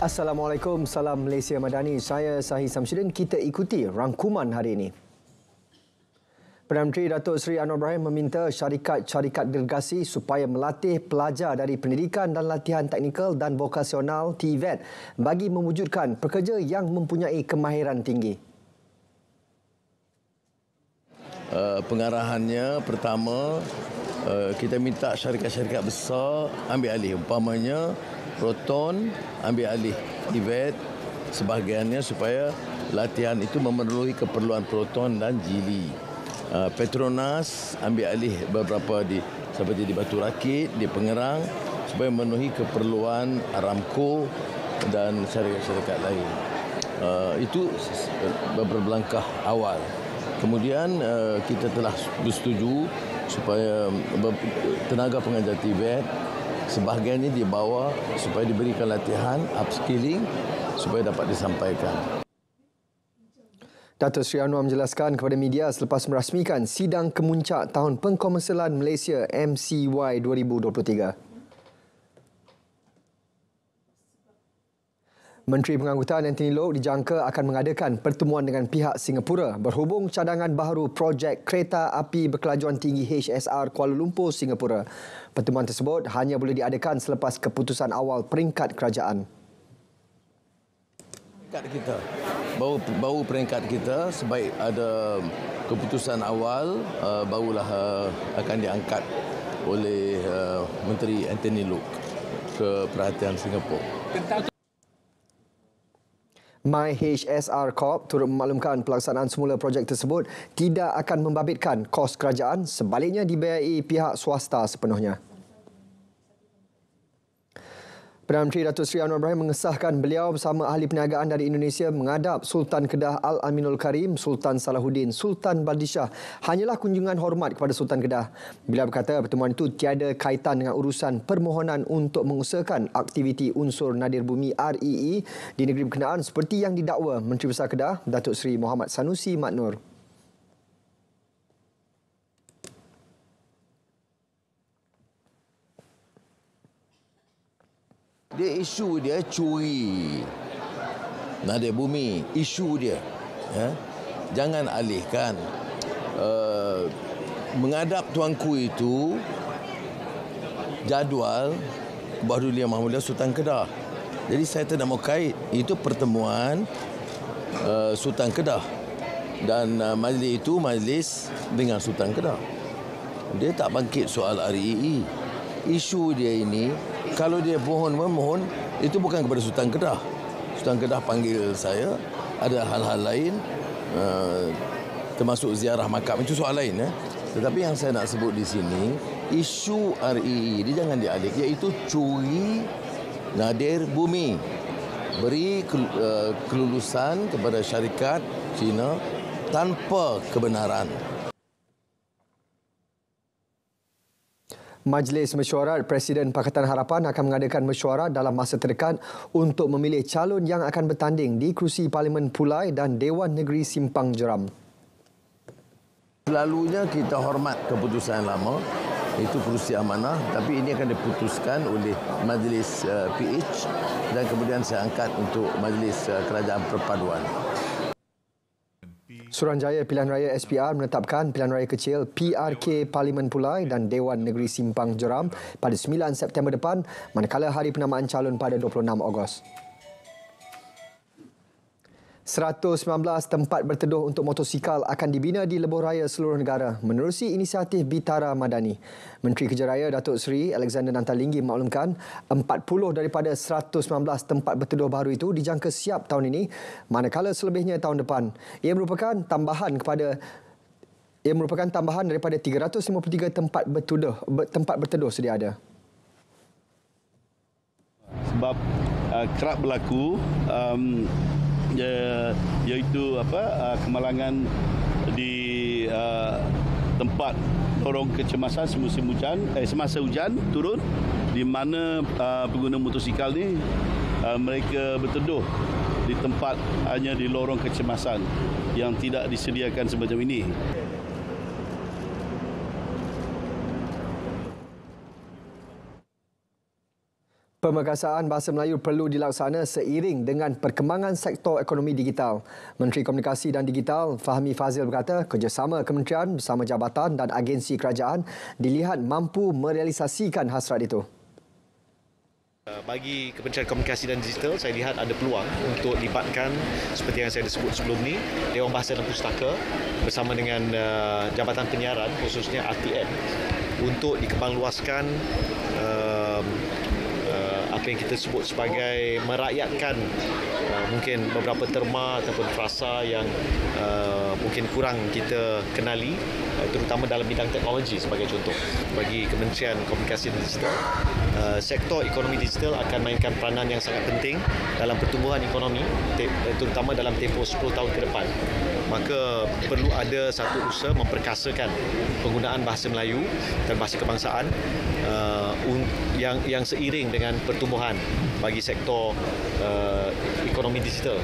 Assalamualaikum, salam Malaysia Madani. Saya Sahih Samsudin. Kita ikuti rangkuman hari ini. Perdana Menteri Datuk Seri Anwar Ibrahim meminta syarikat-syarikat delegasi supaya melatih pelajar dari pendidikan dan latihan teknikal dan vokasional TVET bagi mewujudkan pekerja yang mempunyai kemahiran tinggi. Pengarahannya pertama, kita minta syarikat-syarikat besar ambil alih, umpamanya Proton ambil alih TVET sebahagiannya supaya latihan itu memenuhi keperluan Proton dan Geely. Petronas ambil alih beberapa seperti di Batu Rakit, di Pengerang supaya memenuhi keperluan Aramco dan syarikat-syarikat lain. Itu beberapa langkah awal. Kemudian kita telah bersetuju supaya tenaga pengajar TVET sebahagiannya dibawa supaya diberikan latihan upskilling supaya dapat disampaikan. Datuk Seri Anwar menjelaskan kepada media selepas merasmikan sidang kemuncak Tahun Pengkomersialan Malaysia MCY 2023. Menteri Pengangkutan Anthony Loke dijangka akan mengadakan pertemuan dengan pihak Singapura berhubung cadangan baharu projek kereta api berkelajuan tinggi HSR Kuala Lumpur, Singapura. Pertemuan tersebut hanya boleh diadakan selepas keputusan awal peringkat kerajaan. Baru peringkat kita sebaik ada keputusan awal barulah akan diangkat oleh Menteri Anthony Loke ke perhatian Singapura. MyHSR Corp turut memaklumkan pelaksanaan semula projek tersebut tidak akan membabitkan kos kerajaan, sebaliknya dibiayai pihak swasta sepenuhnya. Perdana Menteri Datuk Seri Anwar Ibrahim mengesahkan beliau bersama ahli perniagaan dari Indonesia menghadap Sultan Kedah Al-Aminul Karim, Sultan Salahuddin, Sultan Baldishah hanyalah kunjungan hormat kepada Sultan Kedah. Beliau berkata pertemuan itu tiada kaitan dengan urusan permohonan untuk mengusahakan aktiviti unsur nadir bumi REE di negeri berkenaan seperti yang didakwa Menteri Besar Kedah, Datuk Seri Muhammad Sanusi Mat Noor. Isu dia curi nadir bumi, isu dia. Jangan alihkan. Menghadap tuanku itu jadual Bahadulia Mahmudiyah Sultan Kedah. Jadi saya tidak mau kait. Itu pertemuan Sultan Kedah. Dan majlis itu majlis dengan Sultan Kedah. Dia tak bangkit soal REE. Isu dia ini, kalau dia memohon, itu bukan kepada Sultan Kedah. Sultan Kedah panggil saya, ada hal-hal lain, termasuk ziarah makam, itu soal lain. Tetapi yang saya nak sebut di sini, isu REE, dia jangan dialih, iaitu curi nadir bumi. Beri kelulusan kepada syarikat Cina tanpa kebenaran. Majlis Mesyuarat Presiden Pakatan Harapan akan mengadakan mesyuarat dalam masa terdekat untuk memilih calon yang akan bertanding di kerusi Parlimen Pulai dan Dewan Negeri Simpang Jeram. Selalunya kita hormat keputusan lama, itu kerusi amanah, tapi ini akan diputuskan oleh Majlis PH dan kemudian saya angkat untuk Majlis Kerajaan Perpaduan. Suruhanjaya Pilihan Raya SPR menetapkan pilihan raya kecil PRK Parlimen Pulai dan Dewan Negeri Simpang Jeram pada 9 September depan, manakala hari penamaan calon pada 26 Ogos. 119 tempat berteduh untuk motosikal akan dibina di lebuh raya seluruh negara menerusi inisiatif Bitara Madani. Menteri Kerja Raya Datuk Seri Alexander Nantalinggi memaklumkan 40 daripada 119 tempat berteduh baru itu dijangka siap tahun ini, manakala selebihnya tahun depan. Ia merupakan tambahan daripada 353 tempat berteduh sedia ada. Sebab kerap berlaku iaitu kemalangan di tempat lorong kecemasan semasa hujan turun, di mana pengguna motosikal ni mereka berteduh di tempat hanya di lorong kecemasan yang tidak disediakan semacam ini. Pemerkasaan Bahasa Melayu perlu dilaksana seiring dengan perkembangan sektor ekonomi digital. Menteri Komunikasi dan Digital Fahmi Fazil berkata kerjasama kementerian bersama jabatan dan agensi kerajaan dilihat mampu merealisasikan hasrat itu. Bagi Kementerian Komunikasi dan Digital, saya lihat ada peluang untuk libatkan seperti yang saya sebut sebelum ni, Dewan Bahasa dan Pustaka bersama dengan Jabatan Penyiaran khususnya RTM untuk dikembangluaskan apa yang kita sebut sebagai merakyatkan mungkin beberapa terma ataupun frasa yang mungkin kurang kita kenali, terutama dalam bidang teknologi sebagai contoh. Bagi Kementerian Komunikasi dan Digital, sektor ekonomi digital akan mainkan peranan yang sangat penting dalam pertumbuhan ekonomi, terutama dalam tempoh 10 tahun ke depan. Maka perlu ada satu usaha memperkasakan penggunaan bahasa Melayu dan bahasa kebangsaan yang seiring dengan pertumbuhan bagi sektor ekonomi digital.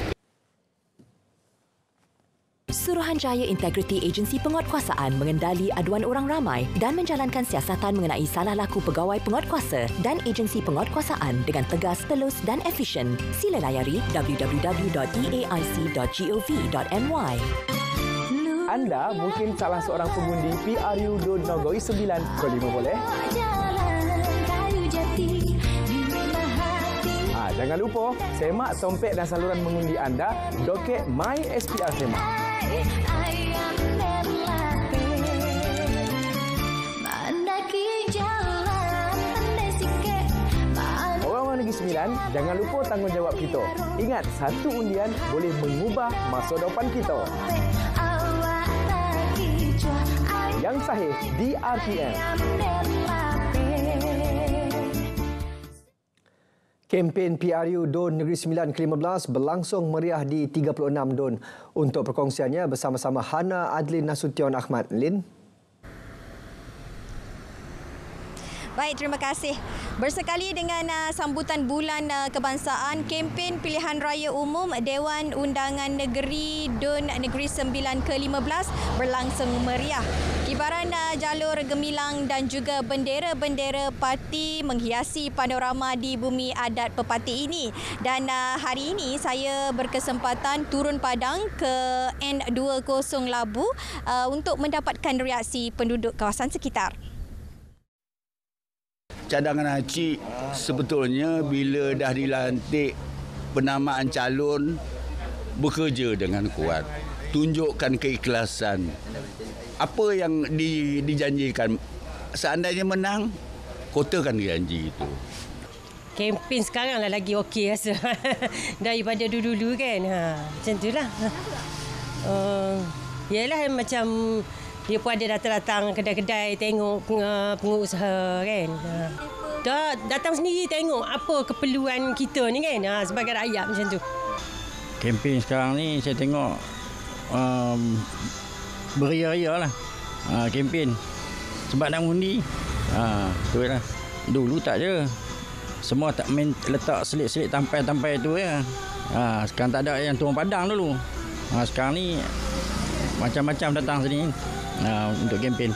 Suruhanjaya Integriti Agensi Penguatkuasaan mengendali aduan orang ramai dan menjalankan siasatan mengenai salah laku pegawai penguatkuasa dan agensi penguatkuasaan dengan tegas, telus dan efisien. Sila layari www.eaic.gov.my. Anda mungkin salah seorang pengundi PRU Dun Nogoi 9 berlima boleh? Jangan lupa, semak tompek dan saluran mengundi anda, doket My SPR Semak. Orang-orang Negeri Sembilan, jangan lupa tanggungjawab kita. Ingat, satu undian boleh mengubah masa depan kita. Yang sahih di RTM. Kempen PRU Dun Negeri Sembilan ke-15 berlangsung meriah di 36 Dun. Untuk perkongsiannya bersama-sama Hana Adlin Nasution Ahmad. Lin. Baik, terima kasih. Bersekali dengan sambutan Bulan Kebangsaan, kempen pilihan raya umum Dewan Undangan Negeri Dun Negeri Sembilan ke-15 berlangsung meriah. Kibaran jalur gemilang dan juga bendera-bendera parti menghiasi panorama di bumi adat Pepati ini. Dan hari ini saya berkesempatan turun padang ke N20 Labu untuk mendapatkan reaksi penduduk kawasan sekitar. Cadangan Haji sebetulnya bila dah dilantik penamaan calon bekerja dengan kuat. Tunjukkan keikhlasan. Apa yang dijanjikan, seandainya menang, kotakan janji itu. Kempen sekarang lah lagi okey rasa. Daripada dulu-dulu kan. Macam itulah. Yalah macam dia pun ada datang-datang kedai-kedai tengok pengusaha kan. Datang sendiri tengok apa keperluan kita ni kan sebagai rakyat macam tu. Kempen sekarang ni saya tengok beria-ria lah kempen. Sebab nak undi. Tu lah. Dulu tak je. Semua tak main letak selit-selit tampai-tampai tu ya. Sekarang tak ada yang turun padang dulu. Sekarang ni macam-macam datang sini. Untuk kempen.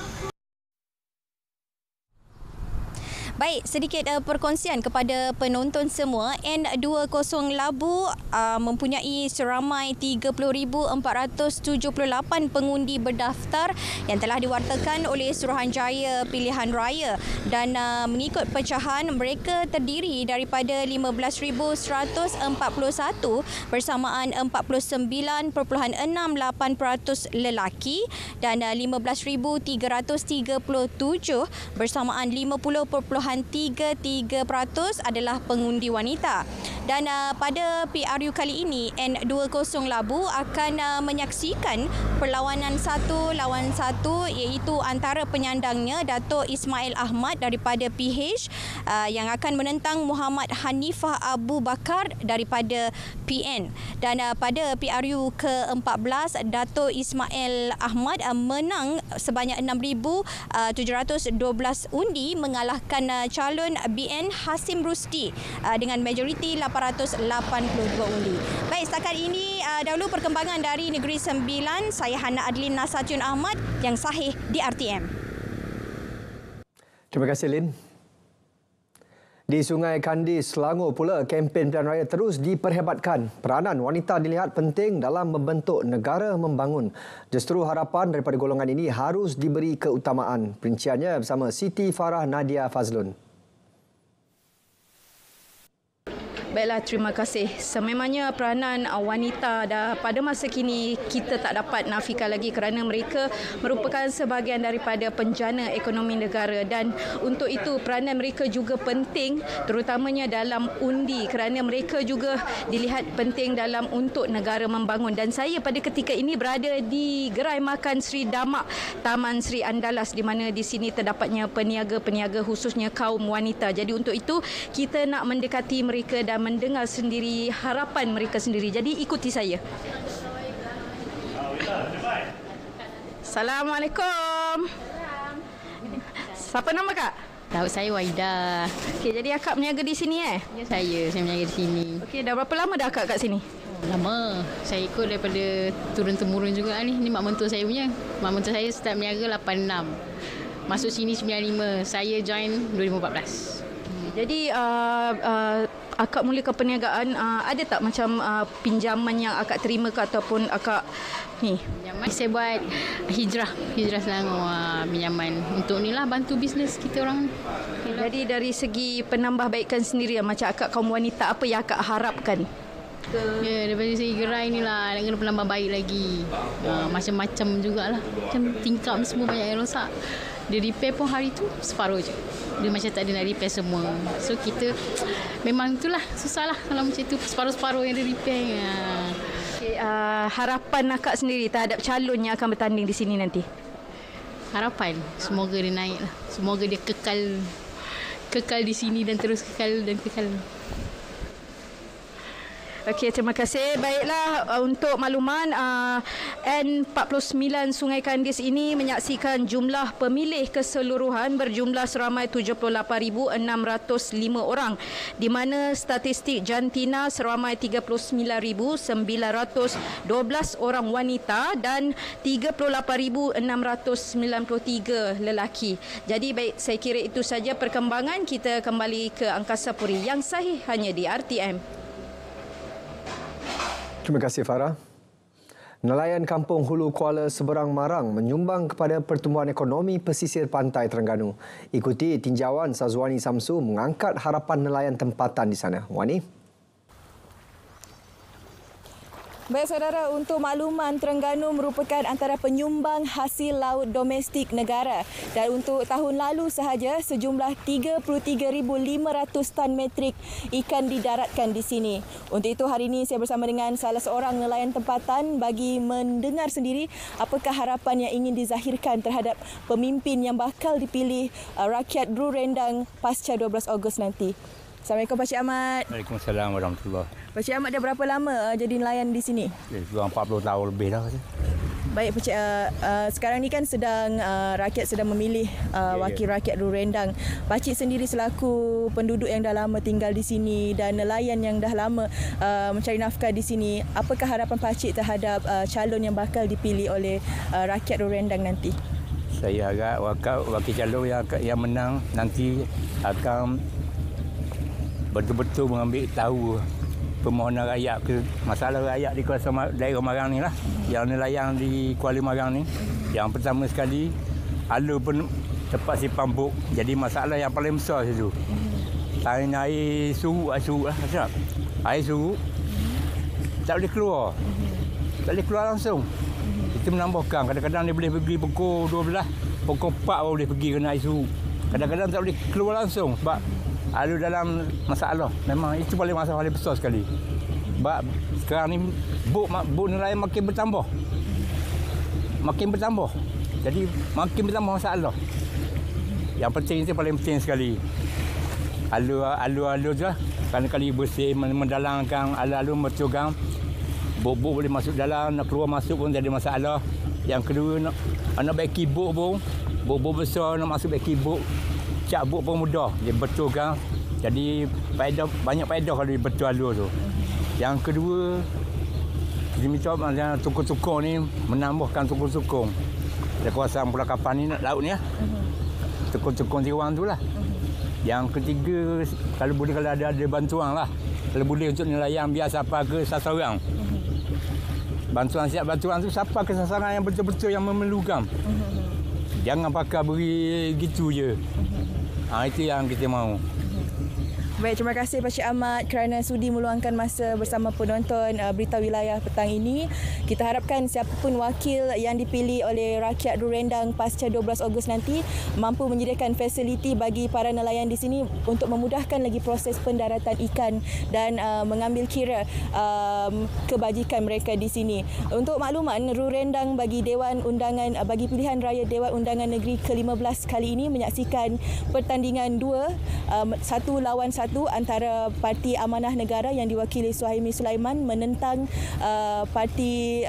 Baik, sedikit perkongsian kepada penonton semua. N20 Labu mempunyai seramai 30,478 pengundi berdaftar yang telah diwartakan oleh Suruhanjaya Pilihan Raya. Dan mengikut pecahan, mereka terdiri daripada 15,141 bersamaan 49.68% lelaki dan 15,337 bersamaan 50.33% adalah pengundi wanita. Dan pada PRU kali ini, N20 Labu akan menyaksikan perlawanan 1 lawan 1 iaitu antara penyandangnya Dato' Ismail Ahmad daripada PH yang akan menentang Muhammad Hanifah Abu Bakar daripada PN. Dan pada PRU ke-14, Dato' Ismail Ahmad menang sebanyak 6,712 undi mengalahkan calon BN Hasim Rusdi dengan majoriti 882 undi. Baik, setakat ini dahulu perkembangan dari Negeri Sembilan. Saya Hana Adlin Nasution Ahmad yang sahih di RTM. Terima kasih, Lin. Di Sungai Kandis, Selangor pula, kempen pilihan raya terus diperhebatkan. Peranan wanita dilihat penting dalam membentuk negara membangun. Justru harapan daripada golongan ini harus diberi keutamaan. Perinciannya bersama Siti Farah Nadia Fazlun. Baiklah, terima kasih. Sememangnya peranan wanita pada masa kini kita tak dapat nafikan lagi kerana mereka merupakan sebahagian daripada penjana ekonomi negara, dan untuk itu peranan mereka juga penting terutamanya dalam undi kerana mereka juga dilihat penting dalam untuk negara membangun. Dan saya pada ketika ini berada di Gerai Makan Sri Damak, Taman Sri Andalas, di mana di sini terdapatnya peniaga-peniaga khususnya kaum wanita. Jadi untuk itu kita nak mendekati mereka dan mendengar sendiri harapan mereka sendiri. Jadi ikuti saya. Assalamualaikum. Siapa nama Kak? Tahu saya Waida. Okey, jadi akak berniaga di sini Ya, saya berniaga di sini. Okey, dah berapa lama dah akak kat sini? Lama. Saya ikut daripada turun-temurun juga ni. Ni mak mentua saya punya. Mak mentua saya start berniaga 86. Masuk sini 95. Saya join 2014. Jadi akak mulakan perniagaan, ada tak macam pinjaman yang akak terima ke ataupun akak ni? Pinjaman saya buat hijrah Selangor, pinjaman untuk ni lah bantu bisnes kita orang. Jadi dari segi penambahbaikan sendiri, macam akak kaum wanita, apa yang akak harapkan? Ya, daripada segi gerai ni lah nak kena penambah baik lagi. Macam-macam jugalah. Macam tingkap semua banyak yang rosak. Dia repair pun hari tu separuh je. Dia macam tak ada nak repair semua. So kita memang itulah susah lah kalau macam tu, separuh-separuh yang dia repair. Okay, harapan akak sendiri terhadap calon yang akan bertanding di sini nanti? Harapan semoga dia naik lah. Semoga dia kekal di sini dan terus kekal. Okey, terima kasih. Baiklah, untuk makluman, N49 Sungai Kandis ini menyaksikan jumlah pemilih keseluruhan berjumlah seramai 78,605 orang, di mana statistik jantina seramai 39,912 orang wanita dan 38,693 lelaki. Jadi baik, saya kira itu saja perkembangan. Kita kembali ke Angkasa Puri yang sahih hanya di RTM. Terima kasih Farah. Nelayan Kampung Hulu Kuala Seberang Marang menyumbang kepada pertumbuhan ekonomi pesisir pantai Terengganu. Ikuti tinjauan Sazwani Samsu mengangkat harapan nelayan tempatan di sana. Wani. Baik saudara, untuk makluman, Terengganu merupakan antara penyumbang hasil laut domestik negara, dan untuk tahun lalu sahaja sejumlah 33,500 tan metrik ikan didaratkan di sini. Untuk itu hari ini saya bersama dengan salah seorang nelayan tempatan bagi mendengar sendiri apakah harapan yang ingin dizahirkan terhadap pemimpin yang bakal dipilih rakyat Dru Rendang pasca 12 Ogos nanti. Assalamualaikum Pak Cik Ahmad. Waalaikumsalam warahmatullahi. Pak Cik Ahmad dah berapa lama jadi nelayan di sini? Kurang 40 tahun lebih dah. Baik Pak Cik, sekarang ni kan rakyat sedang memilih wakil rakyat Dru Rendang. Pak Cik sendiri selaku penduduk yang dah lama tinggal di sini dan nelayan yang dah lama mencari nafkah di sini, apakah harapan Pak Cik terhadap calon yang bakal dipilih oleh rakyat Dru Rendang nanti? Saya harap wakil calon yang menang nanti akan betul-betul mengambil tahu permohonan rakyat ke masalah rakyat di kawasan daerah Marang ni lah. Yang nelayan di Kuala Marang ni. Yang pertama sekali, alur pun tempat simpan buk. Jadi masalah yang paling besar situ. Air surut lah. Air surut tak boleh keluar. Tak boleh keluar langsung. Itu menambahkan. Kadang-kadang dia boleh pergi pukul 12, pukul 4 baru boleh pergi kena air surut. Kadang-kadang tak boleh keluar langsung sebab alur dalam masalah. Memang itu paling masalah paling besar sekali. Sebab sekarang ni buk nelayan makin bertambah. Jadi makin bertambah masalah. Yang penting itu paling penting sekali. Alur je lah. Kali bersih, mendalangkan alur bercogang. Buk boleh masuk dalam, nak keluar masuk pun tak ada masalah. Yang kedua, nak baiki buk pun. Buk besar nak masuk baiki buk. Cak buk pun mudah, dia betul kan. Jadi banyak faedah kalau dia betul alur tu. Yang kedua, dia minta macam tukung-tukung ni menambahkan tukung-tukung. Di kawasan Pulau Kapan ni laut ni lah. Tukung-tukung Tiwang tu lah. Yang ketiga, kalau boleh kalau ada bantuan lah. Kalau boleh untuk nelayan biar siapa ke sasaran. Bantuan siap bantuan tu siapa ke sasaran yang betul-betul yang memerlukan. Jangan pakai beri gitu je. Itu yang kita mahu. Baik, terima kasih Pak Cik Ahmad kerana sudi meluangkan masa bersama penonton Berita Wilayah petang ini. Kita harapkan siapapun wakil yang dipilih oleh rakyat Rurendang pasca 12 Ogos nanti mampu menyediakan fasiliti bagi para nelayan di sini untuk memudahkan lagi proses pendaratan ikan dan mengambil kira kebajikan mereka di sini. Untuk makluman, Rurendang bagi Dewan Undangan bagi Pilihan Raya Dewan Undangan Negeri ke-15 kali ini menyaksikan pertandingan 1 lawan 1 antara Parti Amanah Negara yang diwakili Suhaimi Sulaiman menentang Parti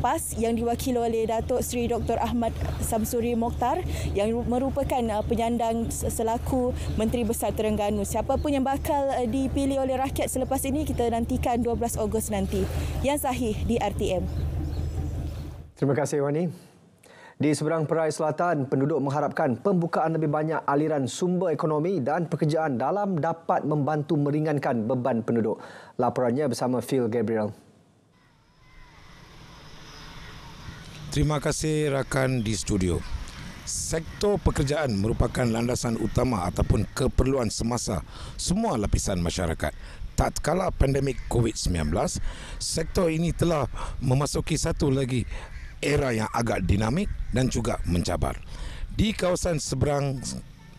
PAS yang diwakili oleh Datuk Seri Dr. Ahmad Samsuri Mokhtar yang merupakan penyandang selaku Menteri Besar Terengganu. Siapa pun yang bakal dipilih oleh rakyat selepas ini, kita nantikan 12 Ogos nanti. Yang sahih di RTM. Terima kasih Wani. Di seberang Perai Selatan, penduduk mengharapkan pembukaan lebih banyak aliran sumber ekonomi dan pekerjaan dalam dapat membantu meringankan beban penduduk. Laporannya bersama Phil Gabriel. Terima kasih rakan di studio. Sektor pekerjaan merupakan landasan utama ataupun keperluan semasa semua lapisan masyarakat. Tatkala pandemik COVID-19, sektor ini telah memasuki satu lagi era yang agak dinamik dan juga mencabar. Di kawasan seberang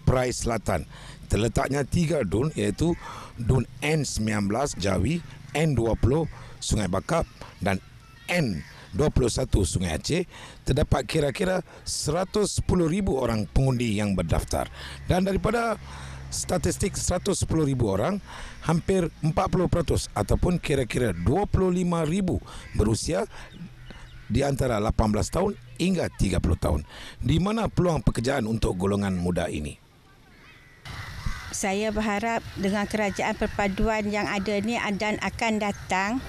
Perai Selatan, terletaknya 3 dun iaitu Dun N19 Jawi, N20 Sungai Bakap dan N21 Sungai Aceh, terdapat kira-kira 110,000 orang pengundi yang berdaftar. Dan daripada statistik 110,000 orang, hampir 40% ataupun kira-kira 25,000 berusia di antara 18 tahun hingga 30 tahun. Di mana peluang pekerjaan untuk golongan muda ini? Saya berharap dengan kerajaan perpaduan yang ada ni dan akan datang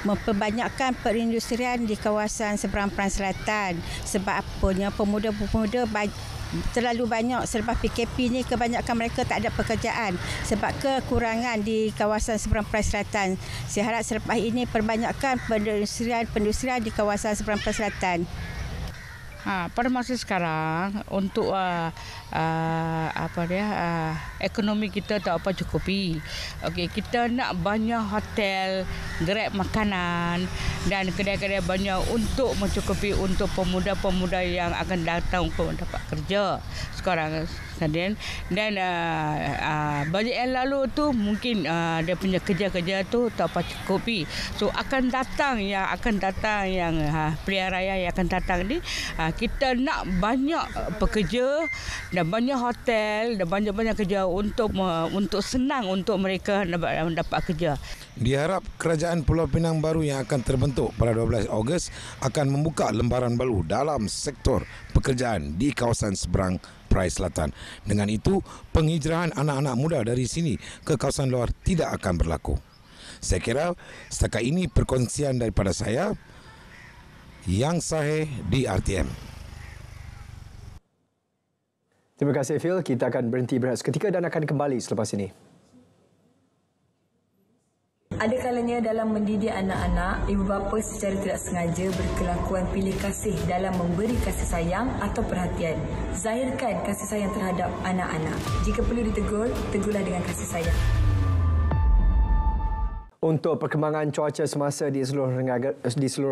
memperbanyakkan perindustrian di kawasan seberang Perai Selatan. Sebab apanya pemuda-pemuda terlalu banyak selepas PKP ni, kebanyakan mereka tak ada pekerjaan sebab kekurangan di kawasan seberang Perai Selatan. Saya harap selepas ini perbanyakkan perindustrian di kawasan seberang Perai Selatan. Pada masa sekarang untuk ekonomi kita tak apa cukupi. Okey, kita nak banyak hotel, gerai makanan dan kedai-kedai banyak untuk mencukupi untuk pemuda-pemuda yang akan datang untuk mendapat kerja sekarang. Dan bajet yang lalu tu mungkin dia punya kerja-kerja tu tak apa cukupi. So akan datang yang pilihan raya yang akan datang ni, kita nak banyak pekerja dan banyak hotel dan banyak-banyak kerja untuk senang untuk mereka mendapat kerja. Diharap kerajaan Pulau Pinang baru yang akan terbentuk pada 12 Ogos akan membuka lembaran baru dalam sektor pekerjaan di kawasan seberang Perai Selatan. Dengan itu, penghijrahan anak-anak muda dari sini ke kawasan luar tidak akan berlaku. Saya kira setakat ini perkongsian daripada saya. Yang sahih di RTM. Terima kasih Phil. Kita akan berhenti berehat seketika dan akan kembali selepas ini. Ada kalanya dalam mendidik anak-anak, ibu bapa secara tidak sengaja berkelakuan pilih kasih dalam memberi kasih sayang atau perhatian. Zahirkan kasih sayang terhadap anak-anak. Jika perlu ditegur, tegurlah dengan kasih sayang. Untuk perkembangan cuaca semasa di seluruh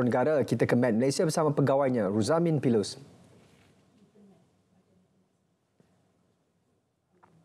negara, kita ke Met Malaysia bersama pegawainya, Ruzamin Pilus.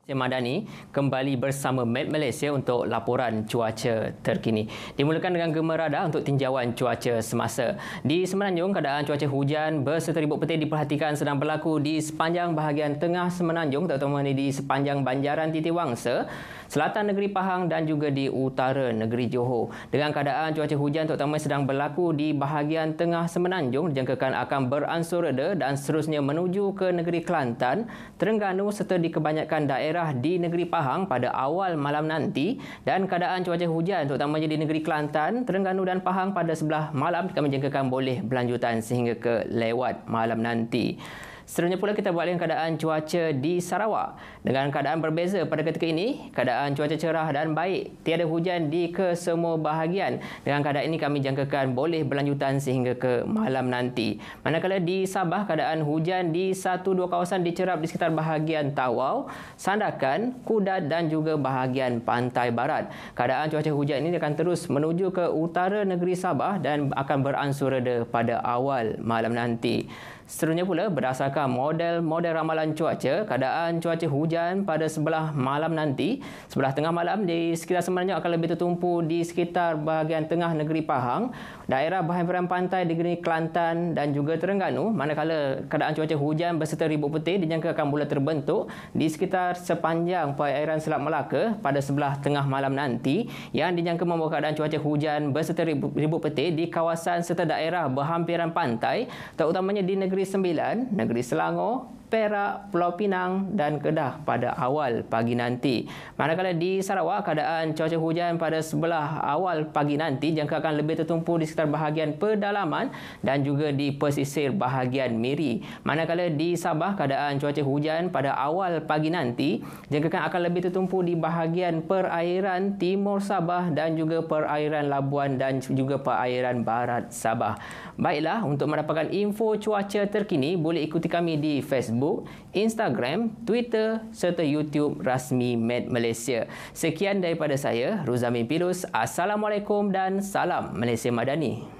Saya Madani kembali bersama Met Malaysia untuk laporan cuaca terkini. Dimulakan dengan Gema Radar untuk tinjauan cuaca semasa. Di Semenanjung, keadaan cuaca hujan berserta ribut petir diperhatikan sedang berlaku di sepanjang bahagian tengah Semenanjung, terutama di sepanjang Banjaran Titiwangsa, selatan negeri Pahang dan juga di utara negeri Johor. Dengan keadaan cuaca hujan terutama sedang berlaku di bahagian tengah Semenanjung, dijangkakan akan beransur reda dan seterusnya menuju ke negeri Kelantan, Terengganu serta di kebanyakan daerah di negeri Pahang pada awal malam nanti, dan keadaan cuaca hujan terutamanya di negeri Kelantan, Terengganu dan Pahang pada sebelah malam kami jangkakan boleh berlanjutan sehingga ke lewat malam nanti. Seterusnya pula kita beralih keadaan cuaca di Sarawak. Dengan keadaan berbeza pada ketika ini, keadaan cuaca cerah dan baik. Tiada hujan di kesemua bahagian. Dengan keadaan ini kami jangkakan boleh berlanjutan sehingga ke malam nanti. Manakala di Sabah, keadaan hujan di 1-2 kawasan dicerap di sekitar bahagian Tawau, Sandakan, Kudat dan juga bahagian pantai barat. Keadaan cuaca hujan ini akan terus menuju ke utara negeri Sabah dan akan beransur reda pada awal malam nanti. Seterusnya pula, berdasarkan model ramalan cuaca, keadaan cuaca hujan pada sebelah malam nanti, sebelah tengah malam di sekitar Semenanjung akan lebih tertumpu di sekitar bahagian tengah negeri Pahang, daerah bahagian pantai di negeri Kelantan dan juga Terengganu, manakala keadaan cuaca hujan berserta ribut putih dijangka akan mula terbentuk di sekitar sepanjang perairan Selat Melaka pada sebelah tengah malam nanti, yang dijangka membawa keadaan cuaca hujan berserta ribut putih di kawasan serta daerah berhampiran pantai, terutamanya di Negeri Sembilan, Negeri Selangor, Perak, Pulau Pinang dan Kedah pada awal pagi nanti. Manakala di Sarawak, keadaan cuaca hujan pada sebelah awal pagi nanti jangka akan lebih tertumpu di sekitar bahagian pedalaman dan juga di pesisir bahagian Miri. Manakala di Sabah, keadaan cuaca hujan pada awal pagi nanti jangka akan lebih tertumpu di bahagian perairan timur Sabah dan juga perairan Labuan dan juga perairan barat Sabah. Baiklah, untuk mendapatkan info cuaca terkini, boleh ikuti kami di Facebook, Instagram, Twitter serta YouTube rasmi Met Malaysia. Sekian daripada saya, Ruzamin Pilus. Assalamualaikum dan salam Malaysia Madani.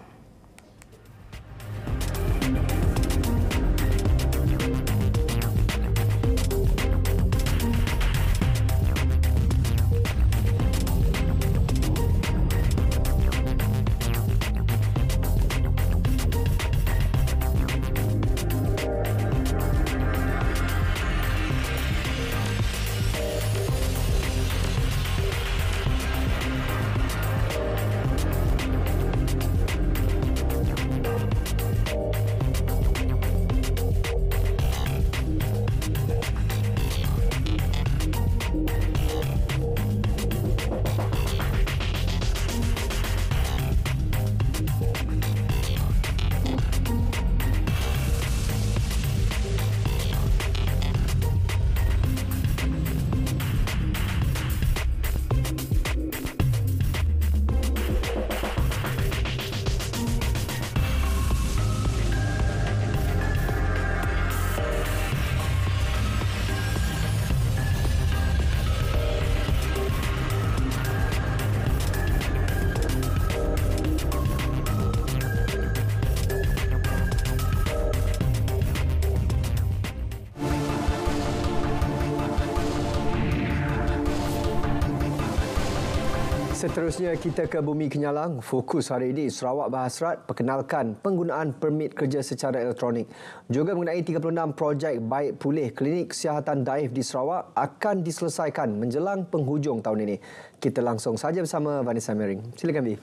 Seterusnya kita ke Bumi Kenyalang. Fokus hari ini, Sarawak berhasrat perkenalkan penggunaan permit kerja secara elektronik. Juga mengenai 36 projek baik pulih klinik kesihatan daif di Sarawak akan diselesaikan menjelang penghujung tahun ini. Kita langsung saja bersama Vanessa Mering. Silakan, Vi.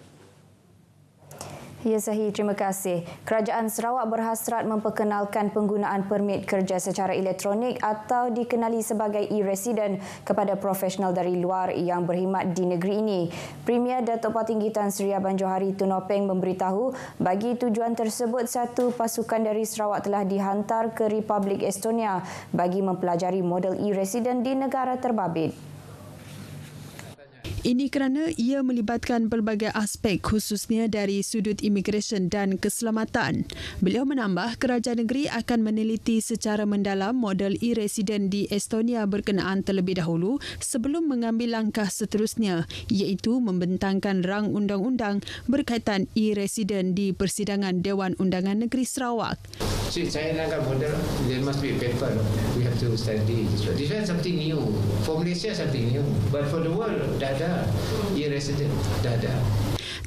Ya, Sahih. Terima kasih. Kerajaan Sarawak berhasrat memperkenalkan penggunaan permit kerja secara elektronik atau dikenali sebagai e-resident kepada profesional dari luar yang berkhidmat di negeri ini. Premier Datuk Patinggi Tan Sri Abang Johari Tun Nopeng memberitahu bagi tujuan tersebut satu pasukan dari Sarawak telah dihantar ke Republik Estonia bagi mempelajari model e-resident di negara terbabit. Ini kerana ia melibatkan pelbagai aspek khususnya dari sudut imigresen dan keselamatan. Beliau menambah kerajaan negeri akan meneliti secara mendalam model e-resident di Estonia berkenaan terlebih dahulu sebelum mengambil langkah seterusnya iaitu membentangkan rang undang-undang berkaitan e-resident di Persidangan Dewan Undangan Negeri Sarawak. So, saya nak model, there must be a paper. We have to study. This is something new. For Malaysia, something new. But for the world, dah ada. E-resident, dah ada.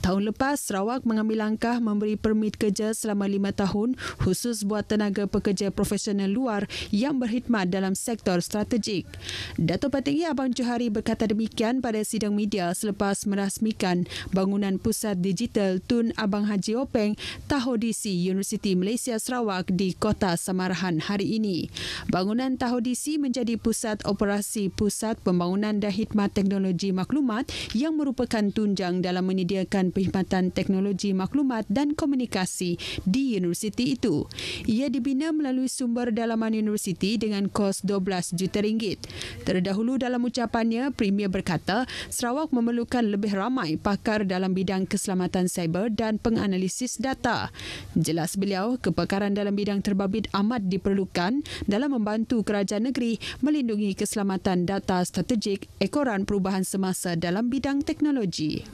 Tahun lepas, Sarawak mengambil langkah memberi permit kerja selama 5 tahun khusus buat tenaga pekerja profesional luar yang berkhidmat dalam sektor strategik. Datuk Patinggi Abang Johari berkata demikian pada sidang media selepas merasmikan bangunan pusat digital Tun Abang Haji Openg Tahodisi Universiti Malaysia Sarawak di Kota Samarahan hari ini. Bangunan Tahodisi menjadi pusat operasi Pusat Pembangunan dan Khidmat Teknologi Maklumat yang merupakan tunjang dalam menyediakan Perkhidmatan Teknologi Maklumat dan Komunikasi di universiti itu. Ia dibina melalui sumber dalaman universiti dengan kos RM12 juta. Terdahulu dalam ucapannya, Premier berkata Sarawak memerlukan lebih ramai pakar dalam bidang keselamatan cyber dan penganalisis data. Jelas beliau, kepakaran dalam bidang terbabit amat diperlukan dalam membantu kerajaan negeri melindungi keselamatan data strategik ekoran perubahan semasa dalam bidang teknologi.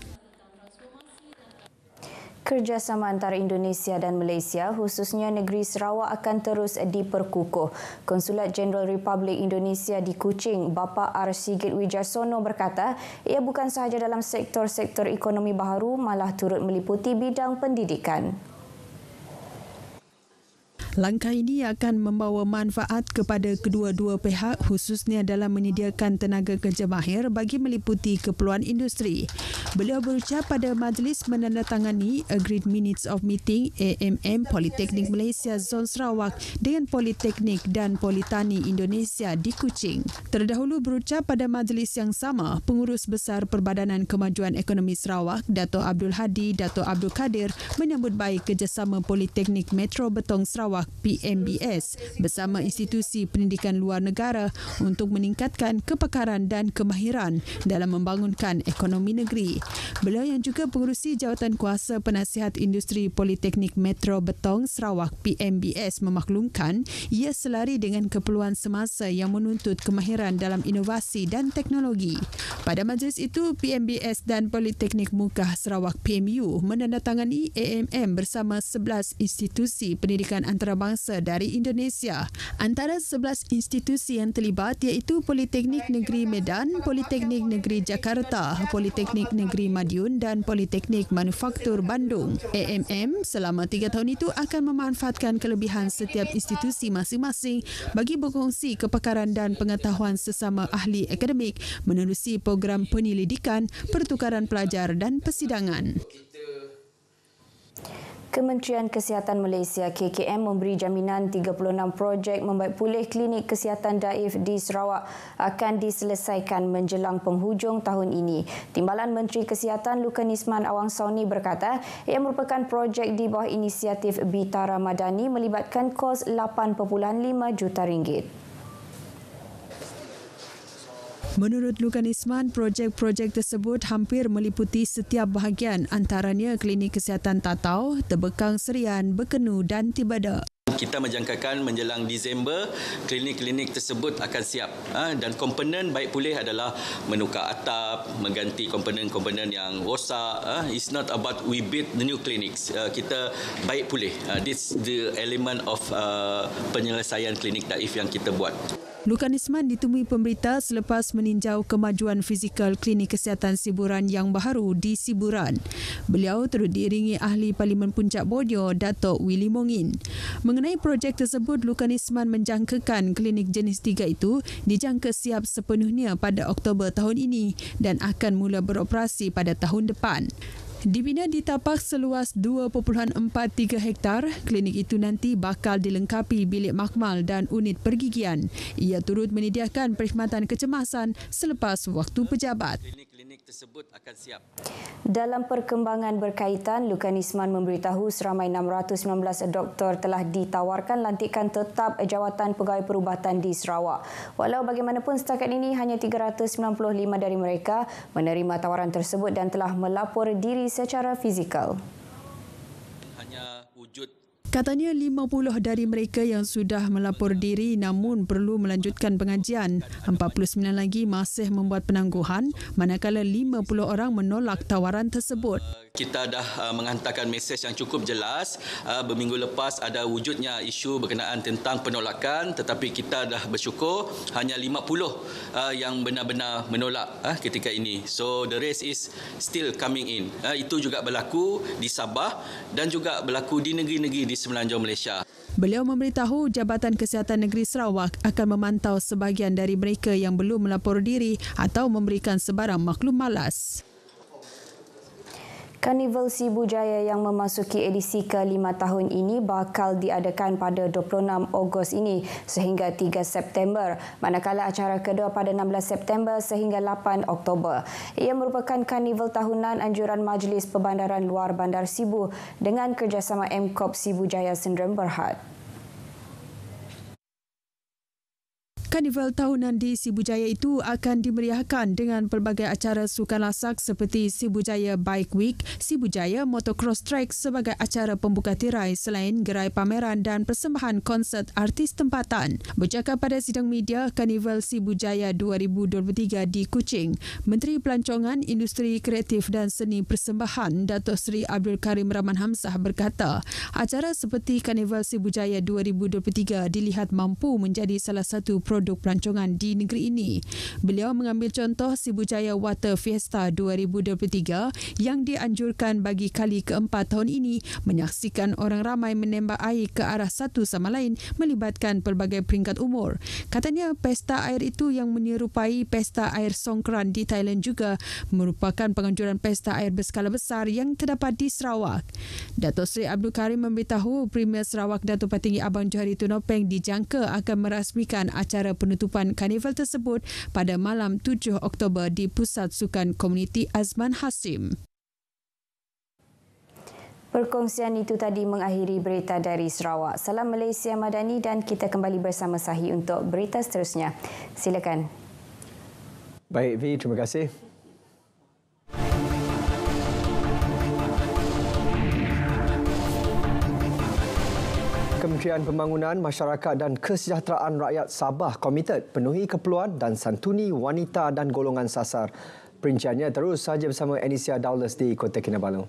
Kerjasama antara Indonesia dan Malaysia, khususnya negeri Sarawak, akan terus diperkukuh. Konsulat Jenderal Republik Indonesia di Kuching, Bapa R. Sigit Wijarsono berkata, ia bukan sahaja dalam sektor-sektor ekonomi baharu, malah turut meliputi bidang pendidikan. Langkah ini akan membawa manfaat kepada kedua-dua pihak, khususnya dalam menyediakan tenaga kerja mahir bagi meliputi keperluan industri. Beliau berucap pada majlis menandatangani Agreed Minutes of Meeting AMM Politeknik Malaysia Zon Sarawak dengan Politeknik dan Politani Indonesia di Kuching. Terdahulu berucap pada majlis yang sama, Pengurus Besar Perbadanan Kemajuan Ekonomi Sarawak, Dato' Abdul Hadi, Dato' Abdul Kadir menyambut baik kerjasama Politeknik Metro Betong Sarawak PMBS bersama institusi pendidikan luar negara untuk meningkatkan kepakaran dan kemahiran dalam membangunkan ekonomi negeri. Beliau yang juga pengerusi Jawatan Kuasa Penasihat Industri Politeknik Metro Betong Sarawak PMBS memaklumkan ia selari dengan keperluan semasa yang menuntut kemahiran dalam inovasi dan teknologi. Pada majlis itu, PMBS dan Politeknik Mukah Sarawak PMU menandatangani AMM bersama 11 institusi pendidikan antarabangsa dari Indonesia. Antara 11 institusi yang terlibat iaitu Politeknik Negeri Medan, Politeknik Negeri Jakarta, Politeknik Negeri Madiun dan Politeknik Manufaktur Bandung. AMM selama 3 tahun itu akan memanfaatkan kelebihan setiap institusi masing-masing bagi berkongsi kepakaran dan pengetahuan sesama ahli akademik menerusi program penyelidikan, pertukaran pelajar dan persidangan. Kementerian Kesihatan Malaysia KKM memberi jaminan 36 projek membaik pulih klinik kesihatan Daif di Sarawak akan diselesaikan menjelang penghujung tahun ini. Timbalan Menteri Kesihatan Lukan Isman Awang Sauni berkata ia merupakan projek di bawah inisiatif Bitara Madani melibatkan kos RM8.5 juta. Menurut Lukan Isman, projek-projek tersebut hampir meliputi setiap bahagian antaranya klinik kesihatan Tatau, Terbekang Serian, Bekenu dan Tibada. Kita menjangkakan menjelang Disember, klinik-klinik tersebut akan siap. Dan komponen baik pulih adalah menukar atap, mengganti komponen-komponen yang rosak. It's not about we build the new clinics. Kita baik pulih. This the element of penyelesaian klinik Daif yang kita buat. Lukan Isman ditemui pemberita selepas meninjau kemajuan fizikal klinik kesihatan Siburan yang baharu di Siburan. Beliau turut diiringi ahli Parlimen Puncak Borneo, Dato' Willy Mongin. Mengenai projek tersebut, Lukan Isman menjangkakan klinik jenis 3 itu dijangka siap sepenuhnya pada Oktober tahun ini dan akan mula beroperasi pada tahun depan. Dibina di tapak seluas 2.43 hektar, klinik itu nanti bakal dilengkapi bilik makmal dan unit pergigian. Ia turut menyediakan perkhidmatan kecemasan selepas waktu pejabat. Klinik tersebut akan siap. Dalam perkembangan berkaitan, Lukan Isman memberitahu seramai 619 doktor telah ditawarkan lantikan tetap jawatan pegawai perubatan di Sarawak. Walau bagaimanapun setakat ini hanya 395 dari mereka menerima tawaran tersebut dan telah melapor diri secara fizikal. Hanya wujud. Katanya 50 dari mereka yang sudah melapor diri namun perlu melanjutkan pengajian. 49 lagi masih membuat penangguhan manakala 50 orang menolak tawaran tersebut. Kita dah menghantarkan mesej yang cukup jelas. Berminggu lepas ada wujudnya isu berkenaan tentang penolakan, tetapi kita dah bersyukur hanya 50 yang benar-benar menolak ketika ini. So the rest is still coming in. Itu juga berlaku di Sabah dan juga berlaku di negeri-negeri di Semenanjung Malaysia. Beliau memberitahu Jabatan Kesihatan Negeri Sarawak akan memantau sebahagian dari mereka yang belum melapor diri atau memberikan sebarang maklum malas. Karnival Sibu Jaya yang memasuki edisi ke-5 tahun ini bakal diadakan pada 26 Ogos ini sehingga 3 September, manakala acara kedua pada 16 September sehingga 8 Oktober. Ia merupakan karnival tahunan anjuran Majlis Perbandaran Luar Bandar Sibu dengan kerjasama MKOP Sibu Jaya Sdn Bhd. Karnival tahunan di Sibu Jaya itu akan dimeriahkan dengan pelbagai acara sukan lasak seperti Sibu Jaya Bike Week, Sibu Jaya Motocross Track sebagai acara pembuka tirai selain gerai pameran dan persembahan konsert artis tempatan. Bercakap pada sidang media Karnival Sibu Jaya 2023 di Kuching, Menteri Pelancongan, Industri Kreatif dan Seni Persembahan Datuk Seri Abdul Karim Rahman Hamzah berkata, acara seperti Karnival Sibu Jaya 2023 dilihat mampu menjadi salah satu produk pelancongan di negeri ini. Beliau mengambil contoh Sibu Jaya Water Fiesta 2023 yang dianjurkan bagi kali keempat tahun ini menyaksikan orang ramai menembak air ke arah satu sama lain melibatkan pelbagai peringkat umur. Katanya pesta air itu yang menyerupai pesta air Songkran di Thailand juga merupakan penganjuran pesta air berskala besar yang terdapat di Sarawak. Datuk Seri Abdul Karim memberitahu Premier Sarawak Datuk Patinggi Abang Johari Tunopeng dijangka akan merasmikan acara penutupan karnival tersebut pada malam 7 Oktober di Pusat Sukan Komuniti Azman Hasim. Perkongsian itu tadi mengakhiri berita dari Sarawak. Salam Malaysia Madani dan kita kembali bersama Sahi untuk berita seterusnya. Silakan. Baik, Vi, terima kasih. Kementerian Pembangunan Masyarakat dan Kesejahteraan Rakyat Sabah komited penuhi keperluan dan santuni wanita dan golongan sasar. Perinciannya terus saja bersama Anisia Dowles di Kota Kinabalu.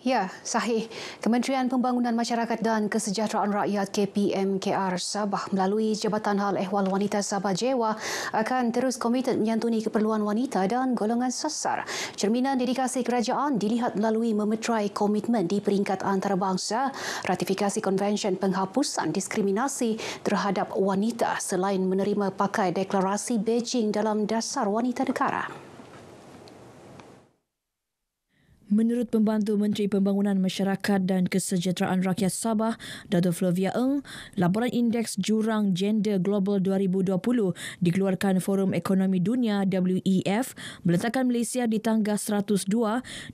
Ya, sahih. Kementerian Pembangunan Masyarakat dan Kesejahteraan Rakyat KPMKR Sabah melalui Jabatan Hal Ehwal Wanita Sabah JEWA akan terus komited menyantuni keperluan wanita dan golongan sasar. Cerminan dedikasi kerajaan dilihat melalui memeterai komitmen di peringkat antarabangsa, ratifikasi Konvensyen Penghapusan Diskriminasi terhadap wanita selain menerima pakai deklarasi Beijing dalam Dasar Wanita Negara. Menurut Pembantu Menteri Pembangunan Masyarakat dan Kesejahteraan Rakyat Sabah, Datuk Flavia Eng, laporan Indeks Jurang Gender Global 2020 dikeluarkan Forum Ekonomi Dunia WEF meletakkan Malaysia di tangga 102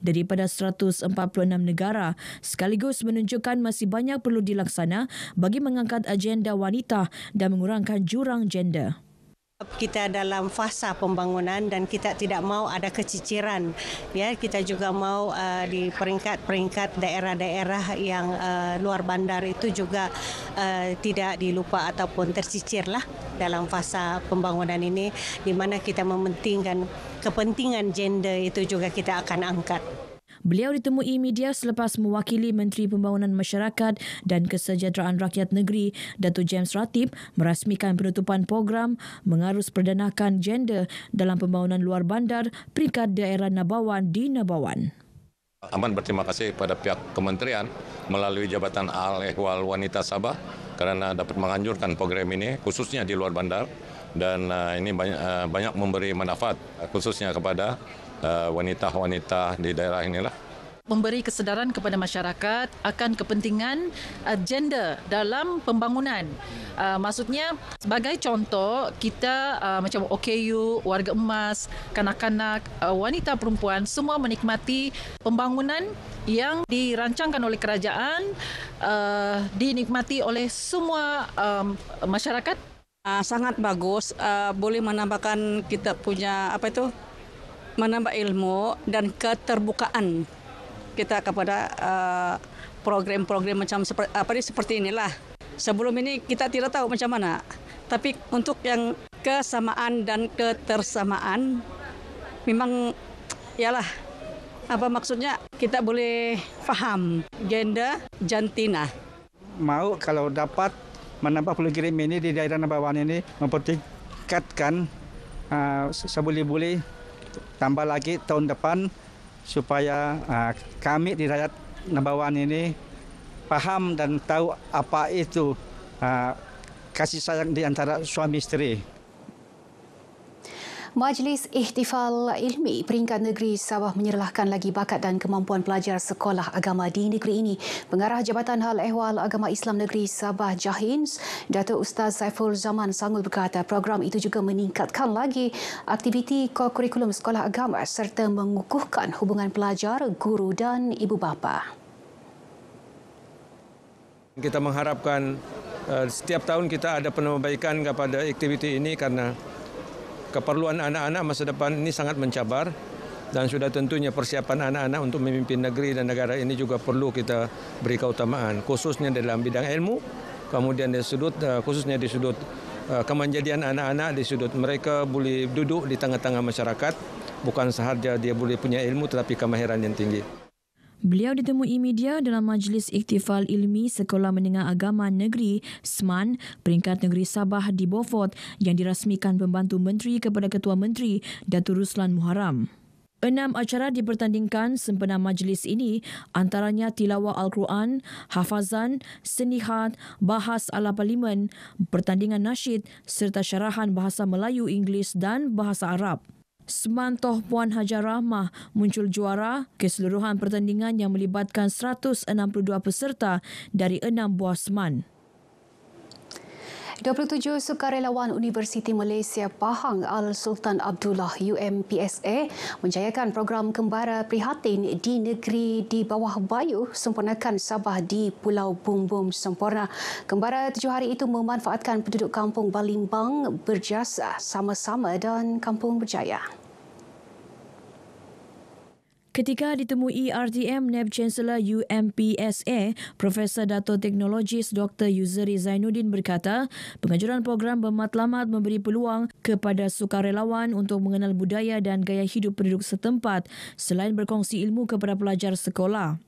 daripada 146 negara, sekaligus menunjukkan masih banyak perlu dilaksana bagi mengangkat agenda wanita dan mengurangkan jurang gender. Kita dalam fasa pembangunan dan kita tidak mau ada keciciran. Ya, kita juga mau di peringkat-peringkat daerah-daerah yang luar bandar itu juga tidak dilupa ataupun tercicirlah dalam fasa pembangunan ini, di mana kita mementingkan kepentingan gender itu juga kita akan angkat. Beliau ditemui media selepas mewakili Menteri Pembangunan Masyarakat dan Kesejahteraan Rakyat Negeri, Datuk James Ratib, merasmikan penutupan program mengarus perdanakan gender dalam pembangunan luar bandar peringkat daerah Nabawan di Nabawan. Amat berterima kasih kepada pihak kementerian melalui Jabatan Hal Ehwal Wanita Sabah kerana dapat menganjurkan program ini khususnya di luar bandar, dan ini banyak memberi manfaat khususnya kepada wanita-wanita di daerah inilah. Memberi kesedaran kepada masyarakat akan kepentingan gender dalam pembangunan. Maksudnya sebagai contoh, kita macam OKU, Warga Emas, kanak-kanak, wanita perempuan semua menikmati pembangunan yang dirancangkan oleh kerajaan, dinikmati oleh semua masyarakat. Sangat bagus, boleh menambahkan kita punya menambah ilmu dan keterbukaan kita kepada program-program macam seperti inilah. Sebelum ini kita tidak tahu macam mana, tapi untuk yang kesamaan dan ketersamaan memang ialah apa maksudnya, kita boleh faham gender jantina. Mau kalau dapat menambah program ini di daerah Nabawan ini, mempertingkatkan seboleh-boleh tambah lagi tahun depan supaya kami di rakyat Nabawan ini paham dan tahu apa itu kasih sayang di antara suami isteri. Majlis Ihtifal Ilmi Peringkat Negeri Sabah menyerlahkan lagi bakat dan kemampuan pelajar sekolah agama di negeri ini. Pengarah Jabatan Hal Ehwal Agama Islam Negeri Sabah Jahins, Datuk Ustaz Saiful Zaman Sangul berkata program itu juga meningkatkan lagi aktiviti kurikulum sekolah agama serta mengukuhkan hubungan pelajar, guru dan ibu bapa. Kita mengharapkan setiap tahun kita ada penambahkan kepada aktiviti ini karena keperluan anak-anak masa depan ini sangat mencabar dan sudah tentunya persiapan anak-anak untuk memimpin negeri dan negara ini juga perlu kita beri keutamaan khususnya dalam bidang ilmu, kemudian khususnya di sudut kemanjadian anak-anak, di sudut mereka boleh duduk di tengah-tengah masyarakat, bukan sahaja dia boleh punya ilmu tetapi kemahiran yang tinggi. Beliau ditemui media dalam Majlis Iktifal Ilmi Sekolah Menengah Agama Negeri SMAN Peringkat Negeri Sabah di Beaufort yang dirasmikan Pembantu Menteri kepada Ketua Menteri Datuk Ruslan Muharram. 6 acara dipertandingkan sempena majlis ini, antaranya tilawah Al-Quran, hafazan, senihat, bahas ala parlimen, pertandingan nasyid serta syarahan bahasa Melayu, Inggeris dan bahasa Arab. SMAN Toh Puan Hajar Rahmah muncul juara keseluruhan pertandingan yang melibatkan 162 peserta dari 6 buah SMAN. 27 sukarelawan Universiti Malaysia Pahang Al-Sultan Abdullah UMPSA menjayakan program Kembara Prihatin di Negeri di Bawah Bayu sempurnakan Sabah di Pulau Bumbum sempurna. Kembara 7 hari itu memanfaatkan penduduk kampung Balimbang berjasa sama-sama dan kampung berjaya. Ketika ditemui RTM NAB Chancellor UMPSA, Profesor Dato Teknologis Dr. Yuzri Zainuddin berkata, penganjuran program bermatlamat memberi peluang kepada sukarelawan untuk mengenal budaya dan gaya hidup penduduk setempat selain berkongsi ilmu kepada pelajar sekolah.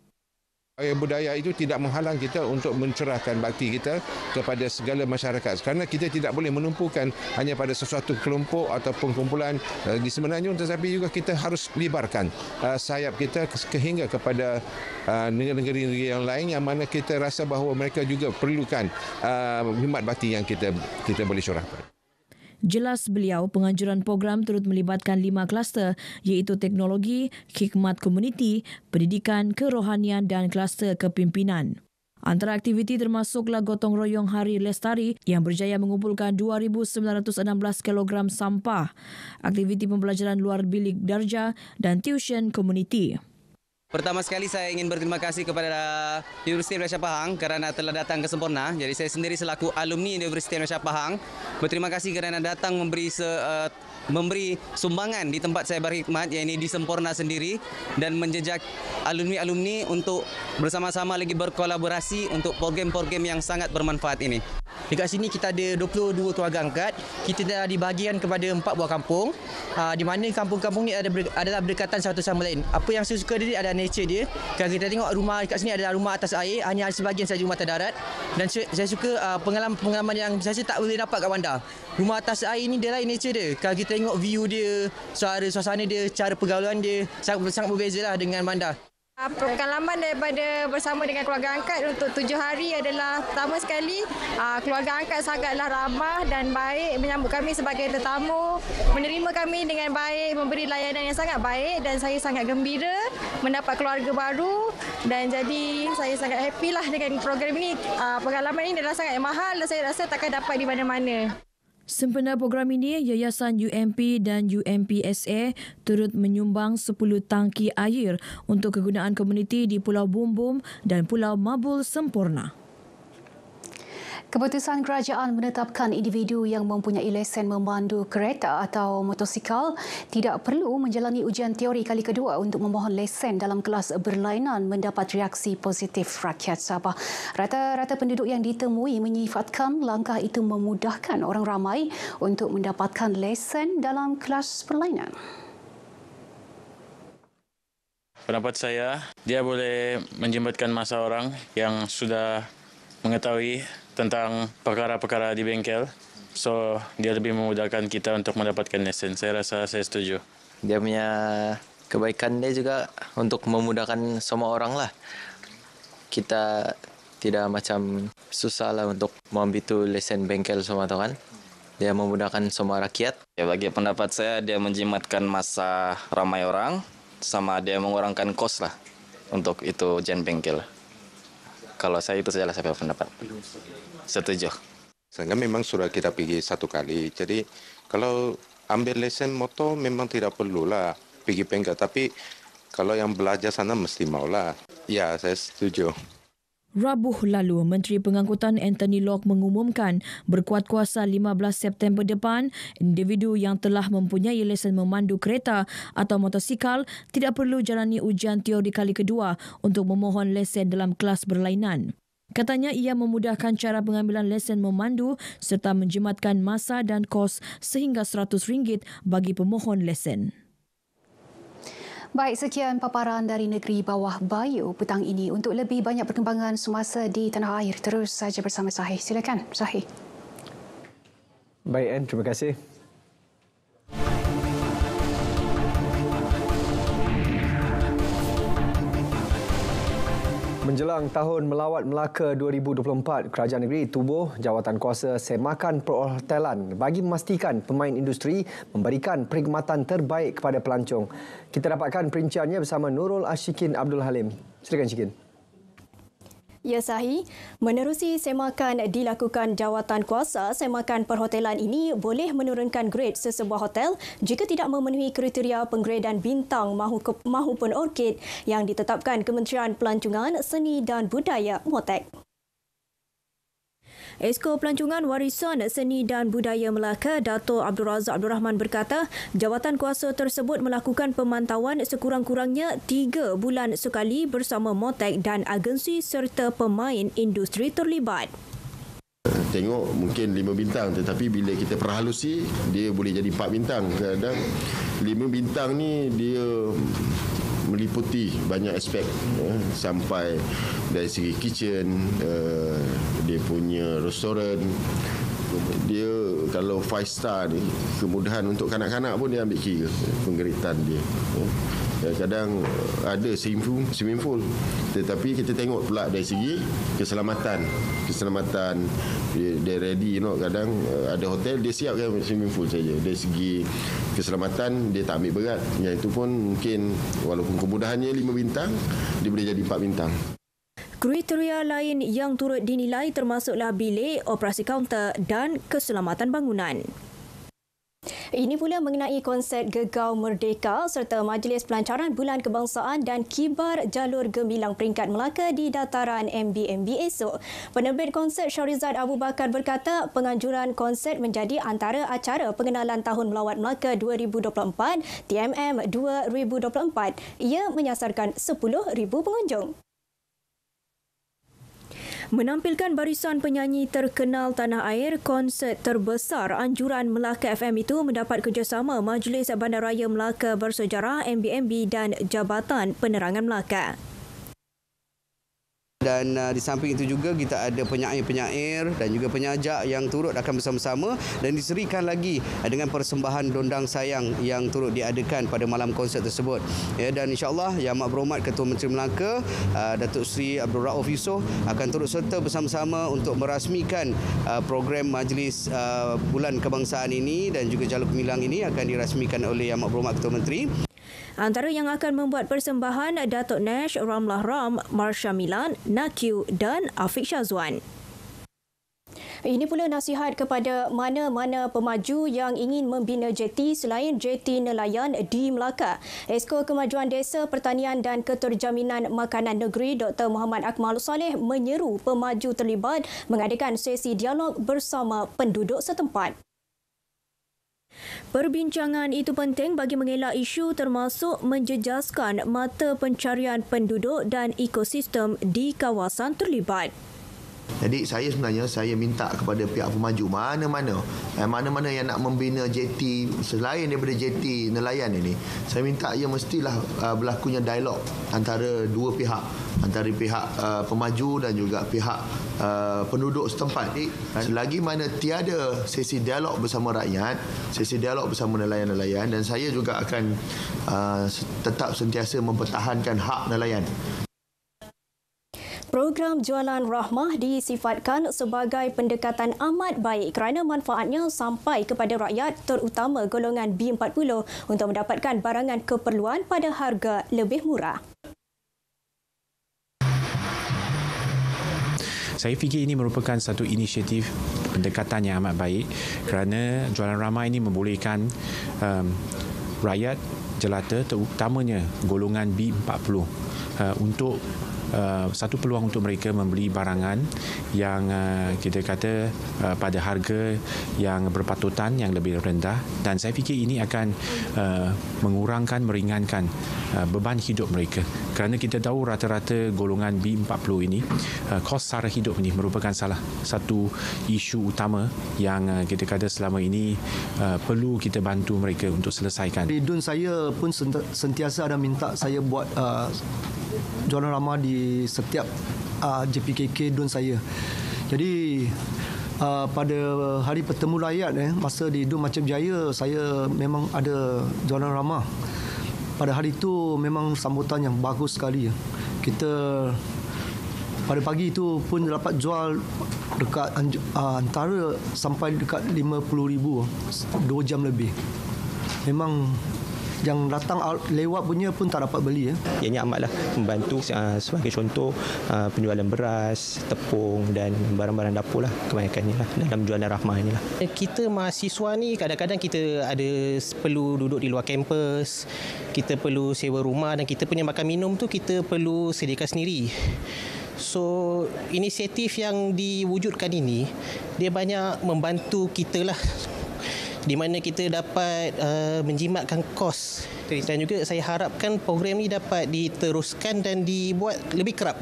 Budaya itu tidak menghalang kita untuk mencerahkan bakti kita kepada segala masyarakat kerana kita tidak boleh menumpukan hanya pada sesuatu kelompok ataupun kumpulan di Semenanjung, tetapi juga kita harus libarkan sayap kita sehingga kepada negeri-negeri yang lain yang mana kita rasa bahawa mereka juga perlukan khidmat bakti yang kita boleh syurahkan. Jelas beliau, penganjuran program turut melibatkan 5 kluster iaitu teknologi, khidmat komuniti, pendidikan, kerohanian dan kluster kepimpinan. Antara aktiviti termasuklah gotong royong Hari Lestari yang berjaya mengumpulkan 2,916 kilogram sampah, aktiviti pembelajaran luar bilik darjah dan tuition komuniti. Pertama sekali saya ingin berterima kasih kepada Universiti Malaysia Pahang kerana telah datang ke Semporna. Jadi saya sendiri selaku alumni Universiti Malaysia Pahang berterima kasih kerana datang memberi sumbangan di tempat saya berkhidmat, iaitu di Semporna sendiri, dan menjejak alumni-alumni untuk bersama-sama lagi berkolaborasi untuk program-program yang sangat bermanfaat ini. Dekat sini kita ada 22 keluarga angkat. Kita dah dibahagikan kepada 4 buah kampung, di mana kampung-kampung ni adalah berdekatan satu sama lain. Apa yang saya suka dia adalah nature dia. Kalau kita tengok rumah dekat sini adalah rumah atas air, hanya sebahagian saja rumah atas darat. Dan saya suka pengalaman yang saya tak boleh dapat kat bandar. Rumah atas air ni dia lain nature dia. Kalau kita tengok view dia, suasana dia, cara pergaulan dia sangat berbeza lah dengan bandar. Pengalaman daripada bersama dengan keluarga angkat untuk 7 hari adalah pertama sekali keluarga angkat sangatlah ramah dan baik menyambut kami sebagai tetamu, menerima kami dengan baik, memberi layanan yang sangat baik dan saya sangat gembira mendapat keluarga baru dan jadi saya sangat happy lah dengan program ini. Pengalaman ini adalah sangat mahal dan saya rasa takkan dapat di mana-mana. Sempena program ini, Yayasan UMP dan UMPSA turut menyumbang 10 tangki air untuk kegunaan komuniti di Pulau Bumbum dan Pulau Mabul sempurna. Keputusan kerajaan menetapkan individu yang mempunyai lesen memandu kereta atau motosikal tidak perlu menjalani ujian teori kali kedua untuk memohon lesen dalam kelas berlainan mendapat reaksi positif rakyat Sabah. Rata-rata penduduk yang ditemui menyifatkan langkah itu memudahkan orang ramai untuk mendapatkan lesen dalam kelas berlainan. Pendapat saya, dia boleh menjembatkan masa orang yang sudah mengetahui tentang perkara-perkara di bengkel. So, dia lebih memudahkan kita untuk mendapatkan lesen. Saya rasa saya setuju. Dia punya kebaikan dia juga untuk memudahkan semua orang lah. Kita tidak macam susah lah untuk mengambil tu lesen bengkel semua tu kan. Dia memudahkan semua rakyat. Ya, bagi pendapat saya, dia menjimatkan masa ramai orang, sama dia mengurangkan kos lah untuk itu jen bengkel. Kalau saya itu sajalah saya pendapat. Setuju. Sebenarnya memang sudah kita pergi satu kali. Jadi kalau ambil lesen motor memang tidak perlulah pergi bengkel. Tapi kalau yang belajar sana mesti maulah. Ya, saya setuju. Rabuh lalu, Menteri Pengangkutan Anthony Locke mengumumkan berkuat kuasa 15 September depan, individu yang telah mempunyai lesen memandu kereta atau motosikal tidak perlu jalani ujian teori kali kedua untuk memohon lesen dalam kelas berlainan. Katanya ia memudahkan cara pengambilan lesen memandu serta menjimatkan masa dan kos sehingga RM100 bagi pemohon lesen. Baik, sekian paparan dari Negeri Bawah Bayu petang ini. Untuk lebih banyak perkembangan semasa di tanah air, terus saja bersama Sahih. Silakan, Sahih. Baik, Anne, terima kasih. Menjelang Tahun Melawat Melaka 2024, Kerajaan Negeri tubuh jawatan kuasa semakan perhotelan bagi memastikan pemain industri memberikan perkhidmatan terbaik kepada pelancong. Kita dapatkan perinciannya bersama Nurul Ashikin Abdul Halim. Silakan, Ashikin. Ya, Sahih. Menerusi semakan dilakukan jawatan kuasa, semakan perhotelan ini boleh menurunkan grade sesebuah hotel jika tidak memenuhi kriteria penggradean bintang mahupun orkid yang ditetapkan Kementerian Pelancongan, Seni dan Budaya (MOTEK). Esko Pelancongan Warisan Seni dan Budaya Melaka, Dato' Abdul Razak Abdul Rahman berkata, jawatan kuasa tersebut melakukan pemantauan sekurang-kurangnya 3 bulan sekali bersama MOTEK dan agensi serta pemain industri terlibat. Tengok mungkin 5 bintang, tetapi bila kita perhalusi, dia boleh jadi 4 bintang. Kadang 5 bintang ni dia meliputi banyak aspek, sampai dari segi kitchen, dia punya restoran. Dia kalau 5 star ni, kemudahan untuk kanak-kanak pun dia ambil kira penggeritan dia. Kadang ada swimming pool, tetapi kita tengok pula dari segi keselamatan dia ready, kadang ada hotel dia siapkan swimming pool saja. Dari segi keselamatan dia tak ambil berat. Yang itu pun mungkin walaupun kemudahannya 5 bintang, dia boleh jadi 4 bintang. Kriteria lain yang turut dinilai termasuklah bilik, operasi kaunter dan keselamatan bangunan. Ini pula mengenai konsert Gegau Merdeka serta Majlis Pelancaran Bulan Kebangsaan dan Kibar Jalur Gemilang Peringkat Melaka di dataran MBMB esok. Penerbit konsert Syarizad Abu Bakar berkata penganjuran konsert menjadi antara acara pengenalan Tahun Melawat Melaka 2024 TMM 2024. Ia menyasarkan 10,000 pengunjung. Menampilkan barisan penyanyi terkenal tanah air, konsert terbesar anjuran Melaka FM itu mendapat kerjasama Majlis Bandaraya Melaka Bersejarah MBMB dan Jabatan Penerangan Melaka. Dan di samping itu juga kita ada penyair-penyair dan juga penyajak yang turut akan bersama-sama dan diserikan lagi dengan persembahan Dondang Sayang yang turut diadakan pada malam konsert tersebut. Ya, dan insya-Allah Yang Amat Berhormat Ketua Menteri Melaka Datuk Seri Abdul Rauf Yusof akan turut serta bersama-sama untuk merasmikan program Majlis Bulan Kebangsaan ini dan juga Jalur Gemilang ini akan dirasmikan oleh Yang Amat Berhormat Ketua Menteri. Antara yang akan membuat persembahan Datuk Nash Ramlah Ram, Marsha Milan, Nakyu dan Afiq Syazwan. Ini pula nasihat kepada mana-mana pemaju yang ingin membina jeti selain jeti nelayan di Melaka. Esko Kemajuan Desa, Pertanian dan Keterjaminan Makanan Negeri Dr. Muhammad Akmal Saleh menyeru pemaju terlibat mengadakan sesi dialog bersama penduduk setempat. Perbincangan itu penting bagi mengelak isu termasuk menjejaskan mata pencarian penduduk dan ekosistem di kawasan terlibat. Jadi saya minta kepada pihak pemaju mana-mana yang nak membina jeti selain daripada jeti nelayan ini, saya minta ia mestilah berlakunya dialog antara dua pihak, antara pihak pemaju dan juga pihak penduduk setempat. Selagi mana tiada sesi dialog bersama rakyat, sesi dialog bersama nelayan-nelayan, dan saya juga akan tetap sentiasa mempertahankan hak nelayan. Program Jualan Rahmah disifatkan sebagai pendekatan amat baik kerana manfaatnya sampai kepada rakyat terutama golongan B40 untuk mendapatkan barangan keperluan pada harga lebih murah. Saya fikir ini merupakan satu inisiatif pendekatan yang amat baik kerana Jualan Rahmah ini membolehkan rakyat jelata terutamanya golongan B40 untuk satu peluang untuk mereka membeli barangan yang kita kata pada harga yang berpatutan, yang lebih rendah, dan saya fikir ini akan meringankan beban hidup mereka kerana kita tahu rata-rata golongan B40 ini kos sara hidup ini merupakan salah satu isu utama yang kita kata selama ini perlu kita bantu mereka untuk selesaikan. Dun saya pun sentiasa ada minta saya buat Jualan Rahmah di setiap JPKK Dun saya. Jadi pada hari bertemu rakyat masa di Dun Macam Jaya saya memang ada Jualan Rahmah. Pada hari itu memang sambutan yang bagus sekali. Kita pada pagi itu pun dapat jual dekat antara sampai dekat 50,000 2 jam lebih. Memang yang datang lewat punya pun tak dapat beli. Ianya amatlah membantu sebagai contoh penjualan beras, tepung dan barang-barang dapur lah kebanyakannya lah dalam Jualan Rahmah ni lah. Kita mahasiswa ni kadang-kadang kita ada perlu duduk di luar kampus, kita perlu sewa rumah dan kita punya makan minum tu kita perlu sediakan sendiri. So inisiatif yang diwujudkan ini dia banyak membantu kita lah, di mana kita dapat menjimatkan kos dan juga saya harapkan program ini dapat diteruskan dan dibuat lebih kerap.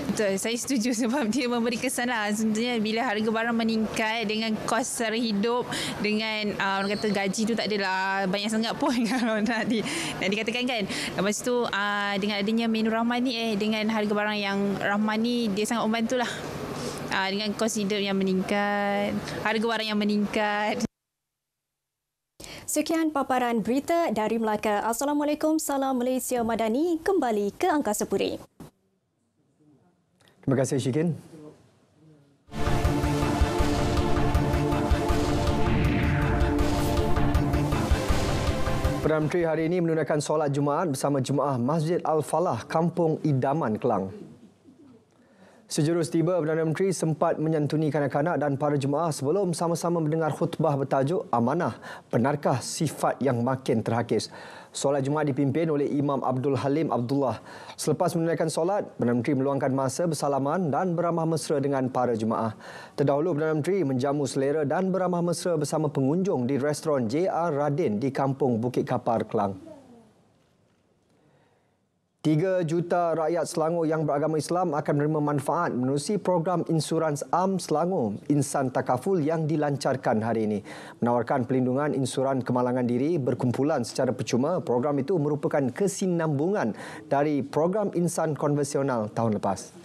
Betul, saya setuju sebab dia memberi kesan lah. Sebenarnya bila harga barang meningkat dengan kos sara hidup, dengan orang kata gaji tu tak adalah banyak sangat pun kalau nak dikatakan kan. Lepas tu dengan adanya menu Rahmah ni dengan harga barang yang Rahmah ni dia sangat membantulah. Dengan kos hidup yang meningkat, harga barang yang meningkat. Sekian paparan berita dari Melaka. Assalamualaikum, salam Malaysia Madani. Kembali ke Angkasa Puri. Terima kasih Syikin. Perdana Menteri hari ini menunaikan solat Jumaat bersama jemaah Masjid Al-Falah, Kampung Idaman, Kelang. Sejurus tiba, Perdana Menteri sempat menyantuni kanak-kanak dan para jemaah sebelum sama-sama mendengar khutbah bertajuk Amanah, Benarkah Sifat yang Makin Terhakis. Solat Jumaat dipimpin oleh Imam Abdul Halim Abdullah. Selepas menunaikan solat, Perdana Menteri meluangkan masa bersalaman dan beramah mesra dengan para jemaah. Terdahulu, Perdana Menteri menjamu selera dan beramah mesra bersama pengunjung di restoran JR Radin di Kampung Bukit Kapar, Kelang. 3 juta rakyat Selangor yang beragama Islam akan menerima manfaat menerusi program insurans Am Selangor Insan Takaful yang dilancarkan hari ini. Menawarkan pelindungan insuran kemalangan diri berkumpulan secara percuma, program itu merupakan kesinambungan dari program Insan konvensional tahun lepas.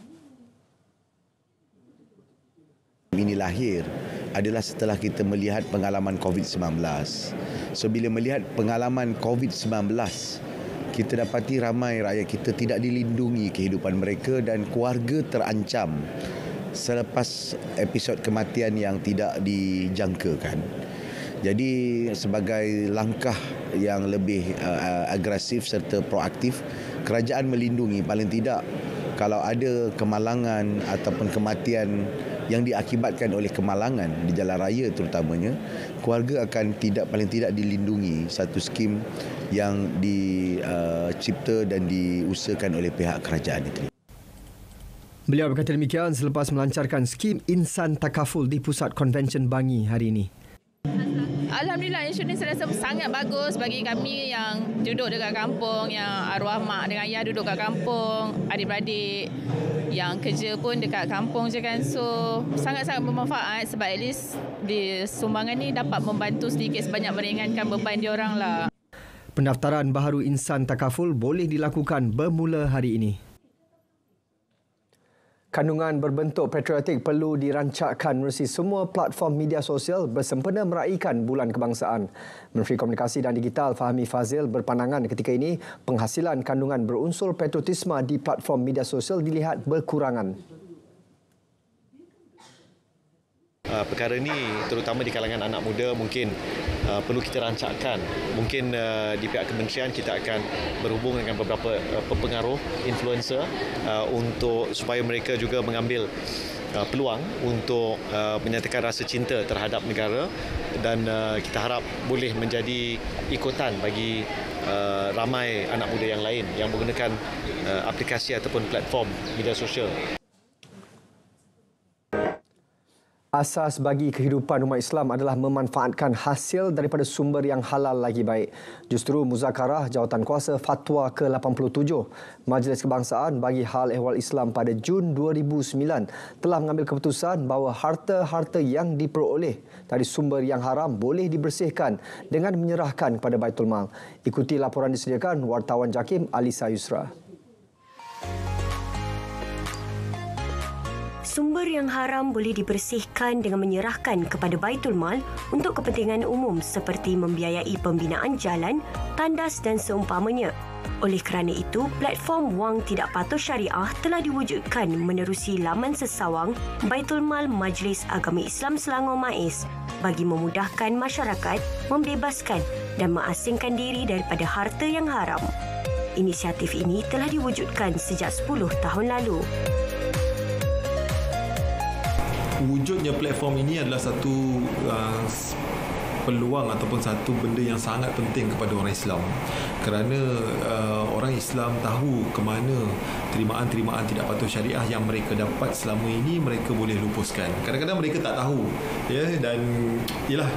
Ini lahir adalah setelah kita melihat pengalaman COVID-19. So bila melihat pengalaman COVID-19, kita dapati ramai rakyat kita tidak dilindungi kehidupan mereka dan keluarga terancam selepas episod kematian yang tidak dijangkakan. Jadi sebagai langkah yang lebih agresif serta proaktif, kerajaan melindungi paling tidak kalau ada kemalangan ataupun kematian yang diakibatkan oleh kemalangan di jalan raya terutamanya, keluarga akan paling tidak dilindungi satu skim yang dicipta dan diusahakan oleh pihak kerajaan itu. Beliau berkata demikian selepas melancarkan skim Insan Takaful di Pusat Konvensyen Bangi hari ini. Alhamdulillah, insurans saya rasa sangat bagus bagi kami yang duduk dekat kampung, yang arwah mak dengan ayah duduk kat kampung, adik-beradik yang kerja pun dekat kampung je kan. So sangat-sangat bermanfaat sebab at least di sumbangan ni dapat membantu sedikit sebanyak meringankan beban diorang lah. Pendaftaran baharu Insan Takaful boleh dilakukan bermula hari ini. Kandungan berbentuk patriotik perlu dirancangkan melalui semua platform media sosial bersempena meraihkan Bulan Kebangsaan. Menteri Komunikasi dan Digital Fahmi Fazil berpandangan ketika ini penghasilan kandungan berunsur patriotisme di platform media sosial dilihat berkurangan. Perkara ini terutama di kalangan anak muda mungkin perlu kita rancangkan. Mungkin di pihak kementerian kita akan berhubung dengan beberapa pengaruh influencer untuk supaya mereka juga mengambil peluang untuk menyatakan rasa cinta terhadap negara dan kita harap boleh menjadi ikutan bagi ramai anak muda yang lain yang menggunakan aplikasi ataupun platform media sosial. Asas bagi kehidupan umat Islam adalah memanfaatkan hasil daripada sumber yang halal lagi baik. Justru muzakarah Jawatankuasa Fatwa ke-87 Majlis Kebangsaan bagi Hal Ehwal Islam pada Jun 2009 telah mengambil keputusan bahawa harta-harta yang diperoleh dari sumber yang haram boleh dibersihkan dengan menyerahkan kepada Baitul Mal. Ikuti laporan disediakan wartawan JAKIM Alisa Yusra. Sumber yang haram boleh dibersihkan dengan menyerahkan kepada Baitul Mal untuk kepentingan umum seperti membiayai pembinaan jalan, tandas dan seumpamanya. Oleh kerana itu, platform wang tidak patuh syariah telah diwujudkan menerusi laman sesawang Baitul Mal Majlis Agama Islam Selangor MAIS bagi memudahkan masyarakat membebaskan dan mengasingkan diri daripada harta yang haram. Inisiatif ini telah diwujudkan sejak 10 tahun lalu. Wujudnya platform ini adalah satu peluang ataupun satu benda yang sangat penting kepada orang Islam, kerana orang Islam tahu ke mana terimaan-terimaan tidak patuh syariah yang mereka dapat selama ini mereka boleh lupuskan. Kadang-kadang mereka tak tahu, ya, dan yalah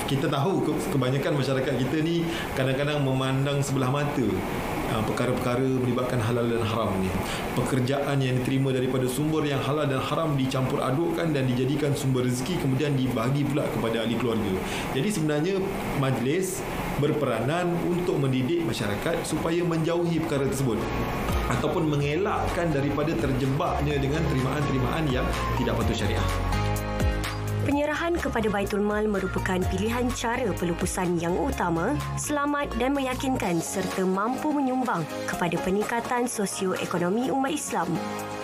kita tahu kebanyakan masyarakat kita ni kadang-kadang memandang sebelah mata perkara-perkara melibatkan halal dan haram ni. Pekerjaan yang diterima daripada sumber yang halal dan haram dicampur adukkan dan dijadikan sumber rezeki, kemudian dibagi pula kepada ahli keluarga. Jadi sebenarnya majlis berperanan untuk mendidik masyarakat supaya menjauhi perkara tersebut ataupun mengelakkan daripada terjebaknya dengan terimaan-terimaan yang tidak patuh syariah. Penyerahan kepada Baitul Mal merupakan pilihan cara pelupusan yang utama, selamat dan meyakinkan serta mampu menyumbang kepada peningkatan sosioekonomi umat Islam.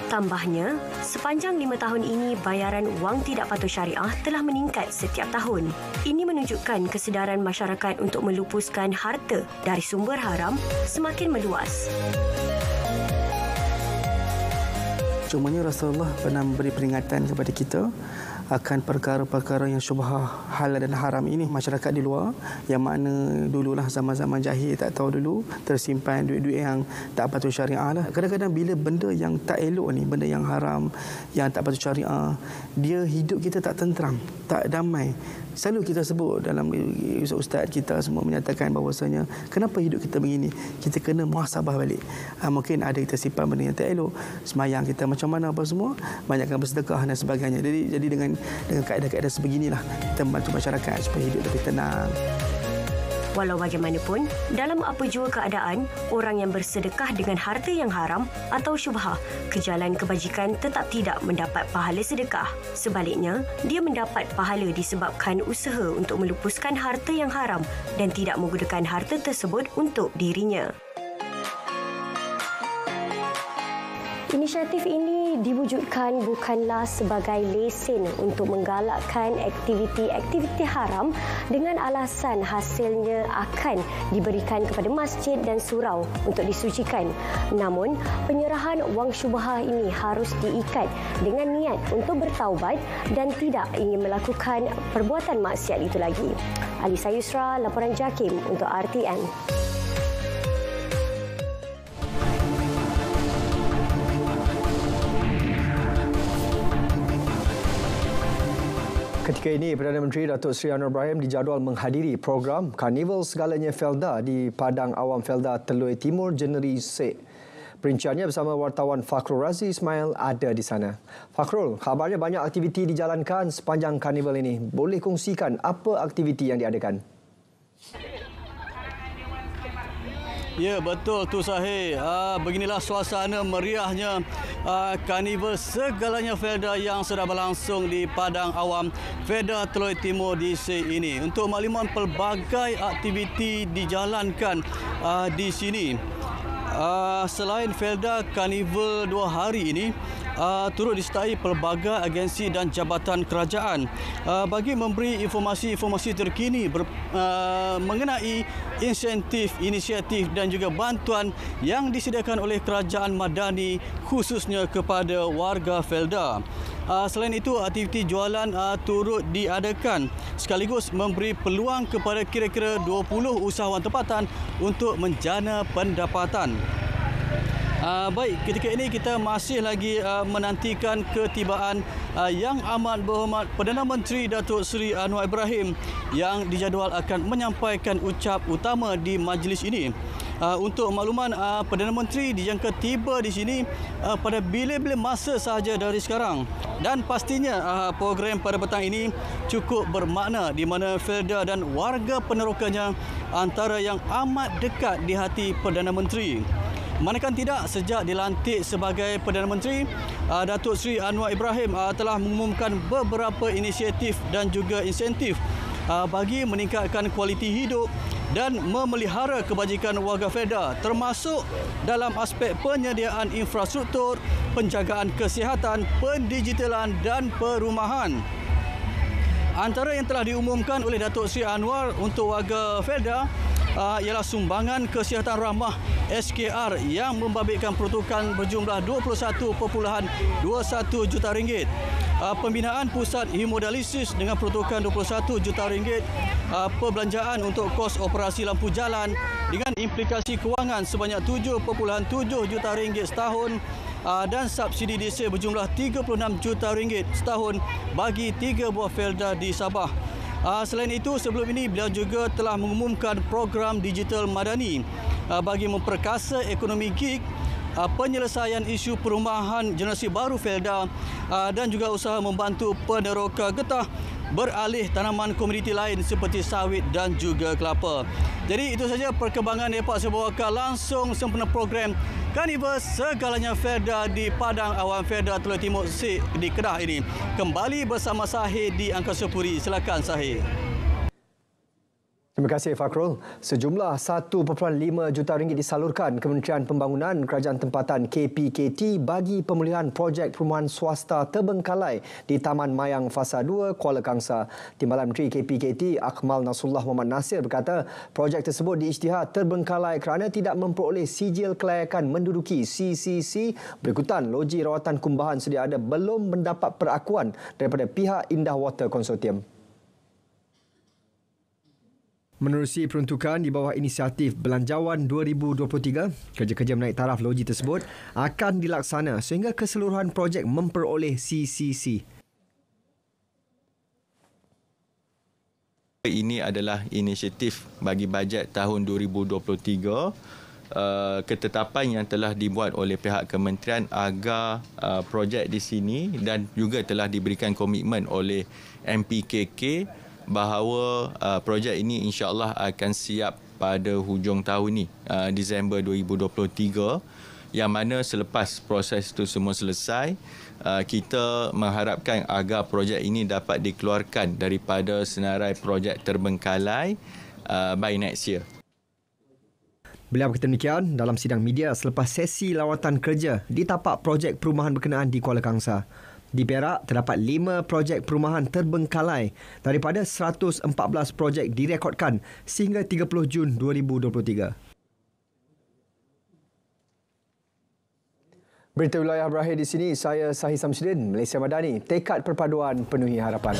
Tambahnya, sepanjang 5 tahun ini bayaran wang tidak patuh syariah telah meningkat setiap tahun. Ini menunjukkan kesedaran masyarakat untuk melupuskan harta dari sumber haram semakin meluas. Cumanya Rasulullah pernah memberi peringatan kepada kita akan perkara-perkara yang syubhah halal dan haram ini. Masyarakat di luar yang mana dululah zaman-zaman jahil tak tahu dulu tersimpan duit-duit yang tak patut syariah lah. Kadang-kadang bila benda yang tak elok ni, benda yang haram, yang tak patut syariah, dia hidup kita tak tenteram, tak damai. Selalu kita sebut dalam ustaz kita semua menyatakan bahawasanya kenapa hidup kita begini, kita kena muhasabah balik. Mungkin ada kita simpan benda yang tak elok, semayang kita macam mana apa semua, banyakkan bersedekah dan sebagainya. Jadi dengan kaedah-kaedah sebeginilah kita membantu masyarakat supaya hidup lebih tenang. Walau bagaimanapun, dalam apa jua keadaan, orang yang bersedekah dengan harta yang haram atau syubhah ke jalan kebajikan tetap tidak mendapat pahala sedekah. Sebaliknya, dia mendapat pahala disebabkan usaha untuk melupuskan harta yang haram dan tidak menggunakan harta tersebut untuk dirinya. Inisiatif ini diwujudkan bukanlah sebagai lesen untuk menggalakkan aktiviti-aktiviti haram dengan alasan hasilnya akan diberikan kepada masjid dan surau untuk disucikan. Namun, penyerahan wang syubhah ini harus diikat dengan niat untuk bertaubat dan tidak ingin melakukan perbuatan maksiat itu lagi. Alisa Yusra, laporan JAKIM untuk RTM. Ketika ini, Perdana Menteri Datuk Seri Anwar Ibrahim dijadual menghadiri program Karnival Segalanya Felda di Padang Awam Felda Teluk Timur Januari 6. Perinciannya bersama wartawan Fakhrul Razi Ismail ada di sana. Fakhrul, kabarnya banyak aktiviti dijalankan sepanjang Karnival ini. Boleh kongsikan apa aktiviti yang diadakan? Ya, betul tu Sahih. Beginilah suasana meriahnya Karnival Segalanya Felda yang sedang berlangsung di Padang Awam Felda Teluk Timur DC ini. Untuk makluman, pelbagai aktiviti dijalankan di sini. Selain Felda Karnival 2 hari ini, turut disertai pelbagai agensi dan jabatan kerajaan bagi memberi informasi-informasi terkini mengenai inisiatif dan juga bantuan yang disediakan oleh kerajaan Madani khususnya kepada warga Felda. Selain itu, aktiviti jualan turut diadakan sekaligus memberi peluang kepada kira-kira 20 usahawan tempatan untuk menjana pendapatan. Baik, ketika ini kita masih lagi menantikan ketibaan Yang Amat Berhormat Perdana Menteri Datuk Seri Anwar Ibrahim yang dijadual akan menyampaikan ucap utama di majlis ini. Untuk makluman, Perdana Menteri dijangka tiba di sini pada bila-bila masa sahaja dari sekarang. Dan pastinya program pada petang ini cukup bermakna di mana Felda dan warga penerokannya antara yang amat dekat di hati Perdana Menteri. Manakan tidak, sejak dilantik sebagai Perdana Menteri, Datuk Seri Anwar Ibrahim telah mengumumkan beberapa inisiatif dan juga insentif bagi meningkatkan kualiti hidup dan memelihara kebajikan warga Felda, termasuk dalam aspek penyediaan infrastruktur, penjagaan kesihatan, pendigitalan dan perumahan. Antara yang telah diumumkan oleh Datuk Seri Anwar untuk warga Felda ialah sumbangan kesihatan ramah SKR yang membabitkan peruntukan berjumlah 21.21 juta ringgit. Pembinaan pusat hemodialisis dengan peruntukan 21 juta ringgit. Perbelanjaan untuk kos operasi lampu jalan dengan implikasi kewangan sebanyak 7.7 juta ringgit setahun. Dan subsidi diesel berjumlah 36 juta ringgit setahun bagi 3 buah Felda di Sabah. Selain itu, sebelum ini beliau juga telah mengumumkan program digital madani bagi memperkasa ekonomi gig, penyelesaian isu perumahan generasi baru Felda dan juga usaha membantu peneroka getah beralih tanaman komoditi lain seperti sawit dan juga kelapa. Jadi itu saja perkembangan yang dapat saya bawakan langsung sempena program Karnival Segalanya Felda di Padang Awam Felda Teluk Timur di Kedah ini. Kembali bersama Sahih di Angkasa Puri. Silakan Sahih. Terima kasih Fakrul. Sejumlah 1.5 juta ringgit disalurkan Kementerian Pembangunan Kerajaan Tempatan KPKT bagi pemulihan projek perumahan swasta terbengkalai di Taman Mayang Fasa 2 Kuala Kangsar. Timbalan Menteri KPKT Akmal Nasrullah Muhammad Nasir berkata projek tersebut diisytihar terbengkalai kerana tidak memperoleh sijil kelayakan menduduki CCC berikutan loji rawatan kumbahan sedia ada belum mendapat perakuan daripada pihak Indah Water Consortium. Menerusi peruntukan di bawah inisiatif Belanjawan 2023, kerja-kerja menaik taraf loji tersebut akan dilaksana sehingga keseluruhan projek memperoleh CCC. Ini adalah inisiatif bagi bajet tahun 2023. Ketetapan yang telah dibuat oleh pihak kementerian agar projek di sini dan juga telah diberikan komitmen oleh MPKK bahawa projek ini insya-Allah akan siap pada hujung tahun ini, Disember 2023, yang mana selepas proses itu semua selesai, kita mengharapkan agar projek ini dapat dikeluarkan daripada senarai projek terbengkalai by next year. Beliau berkata demikian dalam sidang media selepas sesi lawatan kerja di tapak projek perumahan berkenaan di Kuala Kangsar. Di Perak, terdapat 5 projek perumahan terbengkalai daripada 114 projek direkodkan sehingga 30 Jun 2023. Berita wilayah berakhir di sini. Saya Sahih Samsudin, Malaysia Madani. Tekad perpaduan penuhi harapan.